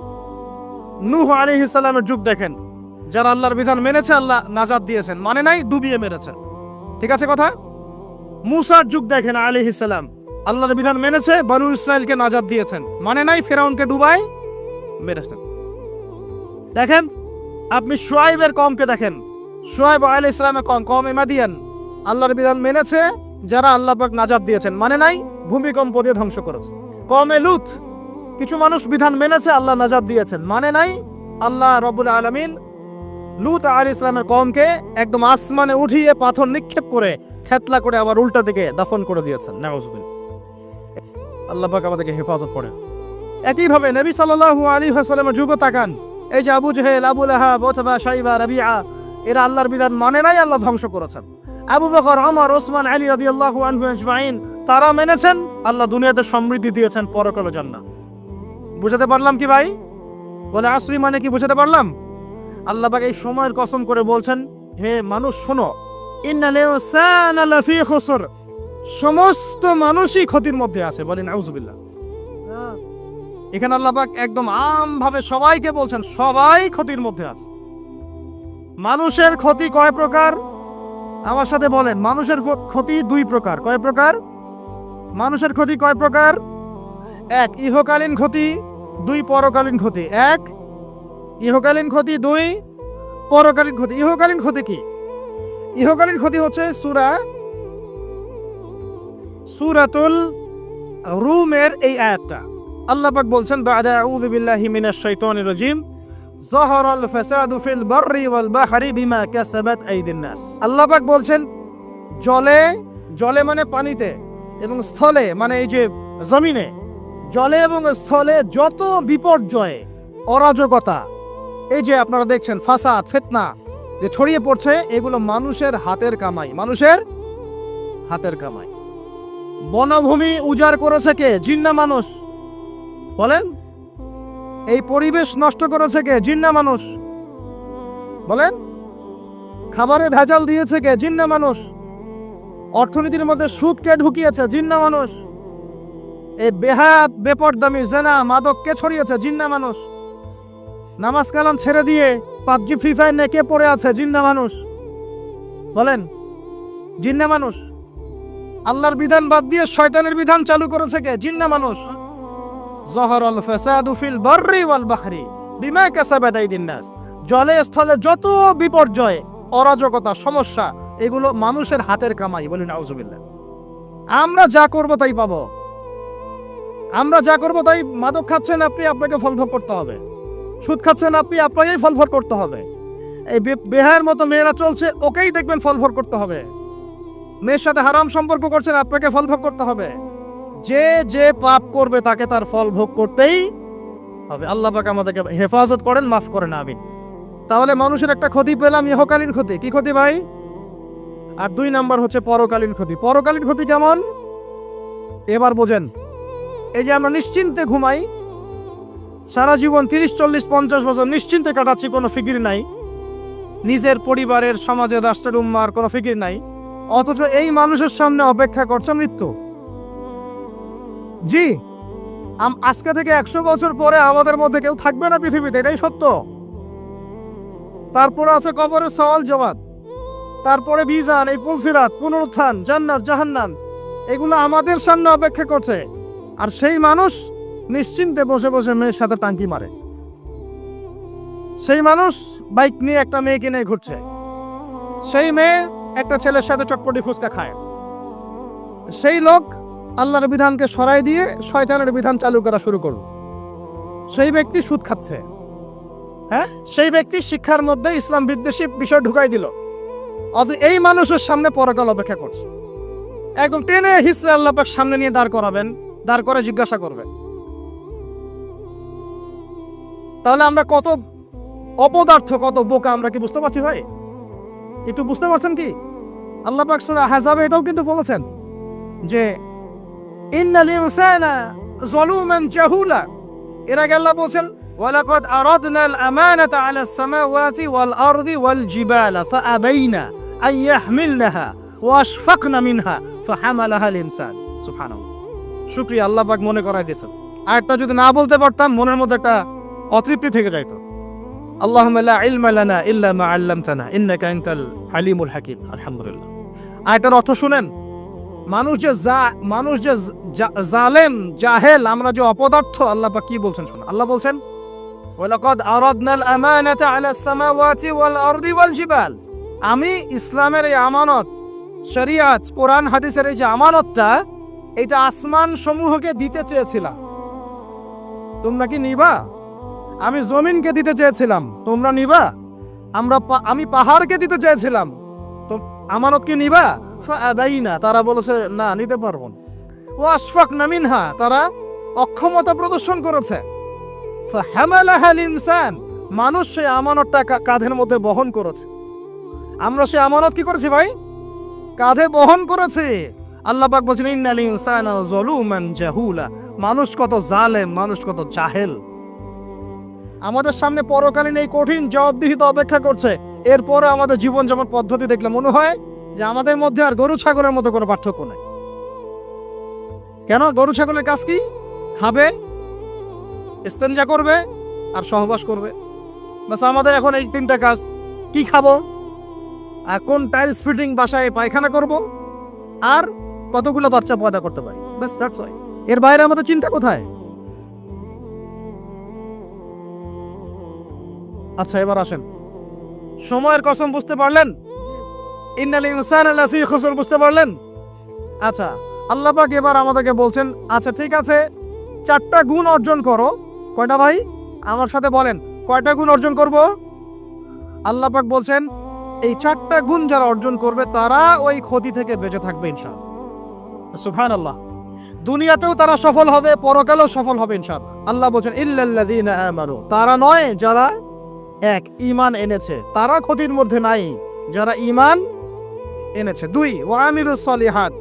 নূহ আলাইহিস সালামের যুগ দেখেন, যারা আল্লাহর বিধান মেনেছে আল্লাহ নাজাত দিয়েছেন, মানে নাই ডুবিয়ে মেরেছেন। ঠিক আছে কথা? মূসার যুগ দেখেন আলাইহিস সালাম, আল্লাহর বিধান মেনেছে, বনু ইসরাইলকে নাজাত দিয়েছেন, মানে নাই ফিরআউনকে ডুবাই মেরেছেন। দেখেন আপনি শুআয়বের কওমকে দেখেন, শুআয়ব আলাইহিস সালামের কওম মাদিয়ান, আল্লাহর বিধান মেনেছে, যারা আল্লাহ পাক নাজাত দিয়েছেন, মানে নাই ভূমিকম্প দিয়ে ধ্বংস করেছে। কওমে লূত, কিছু মানুষ বিধান মেনেছে, আল্লাহ নাজাত দিয়েছেন, মানে নাই আল্লাহ রব্বুল আলামিন লূত আলাইহিস সালামের কওমকে একদম আসমানে উঠিয়ে পাথর নিক্ষেপ করে থেতলা করে আবার উল্টা দিকে দাফন করে দিয়েছেন। নাউজুবিল্লাহ। আল্লাহ পাক আমাদেরকে হেফাজত করেন। একইভাবে নবী সাল্লাল্লাহু আলাইহি ওয়াসাল্লামের যুগ তাকান, এই যে আবু জেহেল, আবু লাহাব, ওতবা, শাইবা, রাবিআ, এরা আল্লাহর বিধান মানে নাই, আল্লাহ ধ্বংস করেছেন। আবু বকর, ওমর, ওসমান, আলী রাদিয়াল্লাহু আনহু আজমাইন, তারা মেনেছেন, আল্লাহ দুনিয়াতে সমৃদ্ধি দিয়েছেন, পরকালে জান্নাত। বুঝাতে পারলাম কি ভাই? বলে আসরি মানে কি বুঝাতে পারলাম? আল্লাহ পাক এই সময়ের কসম করে বলছেন, হে মানুষ শোনো, ইন্নাল ইনসানা লাফি খুসর, সমস্ত মানুষই ক্ষতির মধ্যে আছে। বলেন নাউজুবিল্লাহ। এখানে আল্লাহ পাক একদম আমভাবে সবাইকে বলছেন, সবাই ক্ষতির মধ্যে আছে। মানুষের ক্ষতি কয় প্রকার? আমার সাথে বলেন, মানুষের ক্ষতি দুই প্রকার। কয় প্রকার? মানুষের ক্ষতি কয় প্রকার? এক, ইহকালীন ক্ষতি, দুই, পরকালীন ক্ষতি। এক, ইহকালীন ক্ষতি, দুই, পরকালীন ক্ষতি। ইহকালীন ক্ষতি কি? ইহকালীন ক্ষতি হচ্ছে সূরাতুল রুমের এই আয়াতটা। আল্লাহ পাক বলছেন, বা'দা আউযু বিল্লাহি মিনাশ শাইতানির রাজিম, যাহারাল ফাসাদু ফিল বাররি ওয়াল বাহরি বিমা কাসাবাত আইদিন নাস। আল্লাহ পাক বলছেন, জলে মানে পানিতে, এবং স্থলে মানে এই যে জমিনে, জলে এবং স্থলে যত বিপর্যয়, অরাজকতা, এই যে আপনারা দেখছেন ফাসাদ, ফিতনা যে ছড়িয়ে পড়ছে, এগুলো মানুষের হাতের কামাই, মানুষের হাতের কামাই। বনভূমি উজাড় করেছে কে? জিন না মানুষ? বলেন। এই পরিবেশ নষ্ট করেছে কে? জিন না মানুষ? বলেন। খাবারে ভেজাল দিয়েছে কে? জিন না মানুষ? অর্থনীতির মধ্যে সুদ কে ঢুকিয়েছে? জিন না মানুষ? এই বেহায়া, বেপরদামি, জেনা, মাদক কে ছড়িয়েছে? জিন না মানুষ? নামাজ কালাম ছেড়ে দিয়ে পাবজি, ফ্রি ফায়ার নিয়ে কে পড়ে আছে? জিন না মানুষ? বলেন। জিন না মানুষ? আল্লাহর বিধান বাদ দিয়ে শয়তানের বিধান চালু করেছে কে? জিন না মানুষ? যাহারাল ফাসাদু ফিল বাররি ওয়াল বাহরি বিমা কাসাবাত আইদিন নাস। জলে স্থলে যত বিপর্যয়, অরাজকতা, সমস্যা, এগুলো মানুষের হাতের কামাই। বলি নাউজুবিল্লাহ। আমরা যা করব তাই পাবো। আমরা যা করব তাই। মাদক খাচ্ছেন আপনি, আপনাকে ফল ভোগ করতে হবে। সুদ খাচ্ছেন আপনি, আপনাকেই ফল ভোগ করতে হবে। এই বেহায়ের মতো মেয়েরা চলছে, ওকেই দেখবেন ফল ভোগ করতে হবে। মেয়ের সাথে হারাম সম্পর্ক করছেন, আপনাকে ফল ভোগ করতে হবে। যে যে পাপ করবে তাকে তার ফল ভোগ করতেই হবে। আল্লাহ পাক আমাদেরকে হেফাজত করেন, মাফ করেন, আমিন। তাহলে মানুষের একটা ক্ষতি পেলাম, ইহকালীন ক্ষতি। কি ক্ষতি ভাই? আর দুই নাম্বার হচ্ছে পরকালীন ক্ষতি। পরকালীন ক্ষতি কেমন? এবার বোঝেন। এই যে আমরা নিশ্চিন্তে ঘুমাই, সারা জীবন 30, 40, 50 বছর নিশ্চিন্তে কাটাচ্ছি, কোনো ফিকির নাই, নিজের পরিবারের, সমাজের, রাষ্ট্রের, উম্মার কোনো ফিকির নাই, অথচ এই মানুষের সামনে অপেক্ষা করছে মৃত্যু। জি, আজকে থেকে 100 বছর পরে আমাদের মধ্যে কেউ থাকবে না পৃথিবীতে, এটাই সত্য। তারপরে আছে কবরের সওয়াল জবাব, তারপরে মিজান, এই ফুলসিরাত, পুনরুত্থান, জান্নাত জাহান্নাম, এগুলো আমাদের সামনে অপেক্ষা করছে। আর সেই মানুষ নিশ্চিন্তে বসে বসে মেয়ের সাথে টাঙ্কি মারে, সেই মানুষ বাইক নিয়ে একটা মেয়েকে নিয়ে ঘুরছে, সেই মেয়ে একটা ছেলের সাথে চটপটি ফুচকা খায়, সেই লোক আল্লাহর বিধানকে সরাই দিয়ে শয়তানের বিধান চালু করা শুরু করল, সেই ব্যক্তি সুদ খাচ্ছে, হ্যাঁ, সেই ব্যক্তি শিক্ষার মধ্যে ইসলাম বিদ্বেষী বিষয় ঢুকাই দিল। এই মানুষের সামনে পরকাল অপেক্ষা করছে। একদম টেনে হিসরে আল্লাহ পাক সামনে নিয়ে দাঁড় করাবেন, দাঁড় করে জিজ্ঞাসা করবেন। তাহলে আমরা কত অপদার্থ, কত বোকা, আমরা কি বুঝতে পারছি ভাই? একটু বুঝতে পারছেন কি? আল্লাহ পাক সূরা আহজাবে এটাও কিন্তু বলেছেন যে ইন্নাল ইনসানা যালুমান জাহুলা। এর আগে আল্লাহ বলেছেন ওয়ালাকাদ আরাদনাল আমানাতা আলাস সামাওয়াতি ওয়াল আরদি ওয়াল জিবালা ফাআবাইনা আন ইয়াহমিলনাহা ওয়া আশফাকনা মিনহা ফাহামালাহাল ইনসান। সুবহানাল্লাহ, শুকরিয়া, আল্লাহ পাক মনে করাই দিয়েছেন। আরেকটা যদি না বলতে পারতাম মনের মধ্যে একটা অতৃপ্তি থেকে যাইতো। আল্লাহুম্মা লা ইলমা লানা ইল্লা মা আল্লামতানা ইন্নাকা আনতাল হালিমুল হাকিম। আলহামদুলিল্লাহ। আয়াতের অর্থ শুনেন, মানুষ যে জালেম, জাহেল, আমরা যে অপদার্থ, আল্লাহ পাক কি বলছেন শুনুন। আল্লাহ বলছেন ওয়ালাকাদ আরাদনাল আমানাতা আলাস সামাওয়াতি ওয়াল আরদি ওয়াল জিবাল। আমি ইসলামের এই আমানত, শরিয়াত, কোরআন হাদিসের এই যে আমানতটা, এটা আসমান সমূহকে দিতে চেয়েছিলাম, তোমরা কি নিবা? আমি জমিনকে দিতে চেয়েছিলাম, তোমরা নিবা? আমি পাহাড়কে দিতে চেয়েছিলাম, তো আমানত কি নিবা? ফাআবাইনা, তারা বলেছে না, নিতে পারবো না। ওয়া আশফাকনা মিনহা, তারা অক্ষমতা প্রদর্শন করেছে। ফাহামালাহাল ইনসান, মানুষ সেই আমানতটা কাঁধের মধ্যে বহন করেছে। আমরা সেই আমানত কি করেছি ভাই? কাঁধে বহন করেছি। আল্লাহ পাক বলছেন ইন্নাল ইনসানা যালুমান জাহুলা, মানুষ কত জালেম, মানুষ কত জাহেল। আমাদের সামনে পরকালীন এই কঠিন জবাবদিহিতা অপেক্ষা করছে। এরপরে আমাদের জীবন যেমন পদ্ধতি দেখলে মনে হয় যে আমাদের মধ্যে আর গরু ছাগলের মতো কোনো পার্থক্য নেই। কেন? গরু ছাগলের কাজ কি? খাবে, ইস্তেঞ্জা করবে আর সহবাস করবে, বাস। আমাদের এখন এই তিনটা কাজ। কি খাবো, আর কোন টাইলস ফিটিং বাসায় পায়খানা করব, আর কতগুলো বাচ্চা পয়দা করতে পারি, বাস, দ্যাটস অল। এর বাইরে আমাদের চিন্তা কোথায়? আচ্ছা, এবার আসেন, সময়ের কসম বুঝতে পারলেন? ইন্নাল ইনসানা লাফি খুসর বুঝতে পারলেন? আচ্ছা, আল্লাহ পাক এবার আমাদেরকে বলছেন, আচ্ছা ঠিক আছে, 4টা গুণ অর্জন করো। কয়টা ভাই? আমার সাথে বলেন, কয়টা গুণ অর্জন করব? আল্লাহ পাক বলছেন এই 4টা গুণ যারা অর্জন করবে তারা ওই ক্ষতি থেকে বেঁচে থাকবে ইনশাআল্লাহ। সুবহানাল্লাহ। দুনিয়াতেও তারা সফল হবে, পরকালেও সফল হবে ইনশাআল্লাহ। আল্লাহ বলছেন ইল্লাল্লাযীনা আমানু, তারা নয় যারা এক ঈমান এনেছে, তারা ক্ষতির মধ্যে নাই, যারা ঈমান এনেছে। 2 ওয়া আমিলুস সলিহাত,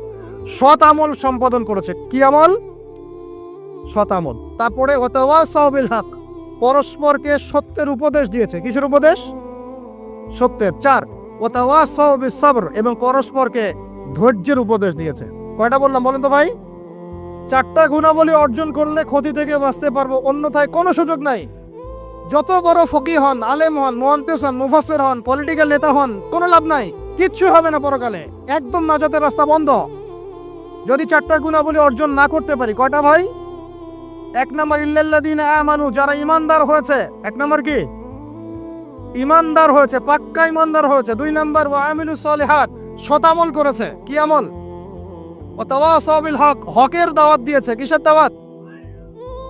সৎ আমল সম্পাদন করেছে। কি আমল? সৎ আমল। তারপরে ওয়া তাওয়াসাউ বিল হক, পরস্পরকে সত্যের উপদেশ দিয়েছে। কিসের উপদেশ? সত্যের। 4 ওয়া তাওয়াসাউ বিস সবর, এবং পরস্পরকে ধৈর্যের উপদেশ দিয়েছে। কয়টা বললাম বলেন তো ভাই? 4টা গুণাবলী অর্জন করলে ক্ষতি থেকে বাঁচতে পারবো, অন্যথায় কোনো সুযোগ নাই। যত বড় ফকিহ হন, আলেম হন, মুহাদ্দিস হন, মুফাসসির হন, পলিটিক্যাল নেতা হন, কোনো লাভ নাই, কিচ্ছু হবে না পরকালে, একদম নাজাতের রাস্তা বন্ধ যদি 4টা গুণাবলী অর্জন না করতে পারি। কয়টা ভাই? 1 নম্বর ইল্লাল্লাযীনা আমানু, যারা ঈমানদার হয়েছে। 1 নম্বর কি? ঈমানদার হয়েছে, পাক্কা ঈমানদার হয়েছে। 2 নম্বর ওয়া আমিলুস সলিহাত, সৎ আমল করেছে। কি আমল? ওয়া তাওয়াসাউ বিল হক, হকের দাওয়াত দিয়েছে। কিসের দাওয়াত?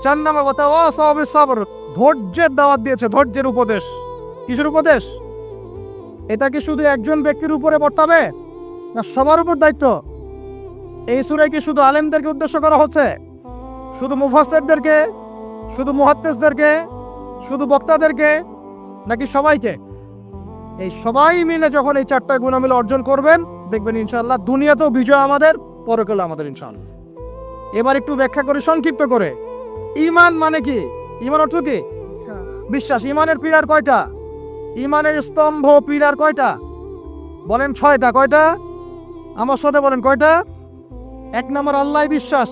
4 নম্বর ওয়া তাওয়াসাউ বিস সবর, ধৈর্যের দাওয়াত দিয়েছে, ধৈর্যের উপদেশ। কিসের উপদেশ? এটা কি শুধু একজন ব্যক্তির উপরে বর্তাবে, না সবার উপর দায়িত্ব? এই সূরায় কি শুধু আলেমদেরকে উদ্দেশ্য করা হচ্ছে? শুধু মুফাসসিরদেরকে, শুধু মুহাদ্দিসদেরকে, শুধু বক্তাদেরকে, নাকি সবাইকে? এই সবাই মিলে যখন এই 4টা গুণাবলী অর্জন করবেন, দেখবেন ইনশাআল্লাহ দুনিয়াতেও বিজয় আমাদের, পরকালে আমাদের ইনশাআল্লাহ। এবার একটু ব্যাখ্যা করি সংক্ষিপ্ত করে। ঈমান মানে কি? ঈমান অর্থ কি? বিশ্বাস। ঈমানের পিলার কয়টা? ঈমানের স্তম্ভ পিলার কয়টা? বলেন 6টা। কয়টা? আমার সাথে বলেন কয়টা? 1 নম্বর আল্লাহ বিশ্বাস।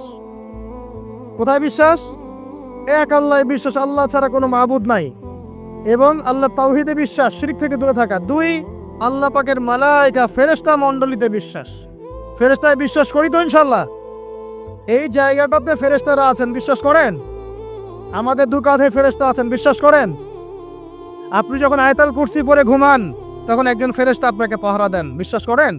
কোথায় বিশ্বাস? এক আল্লাহ বিশ্বাস, আল্লাহ ছাড়া কোনো মাবুদ নাই। এবং আল্লাহ তাওহীদে বিশ্বাস, শিরক থেকে দূরে থাকা। 2, আল্লাহ পাকের মালায়েকা ফেরেশতা মণ্ডলীতে বিশ্বাস। ফেরেশতায় বিশ্বাস করি তো ইনশাআল্লাহ। এই জায়গাটাতে ফেরেশতারা আছেন, বিশ্বাস করেন? আমাদের দু কাঁধে ফেরেশতা আছেন, বিশ্বাস করেন? আপনি যখন আয়াতুল কুরসি পড়ে ঘুমান তখন একজন ফেরেশতা আপনাকে পাহারা দেন, বিশ্বাস করেন?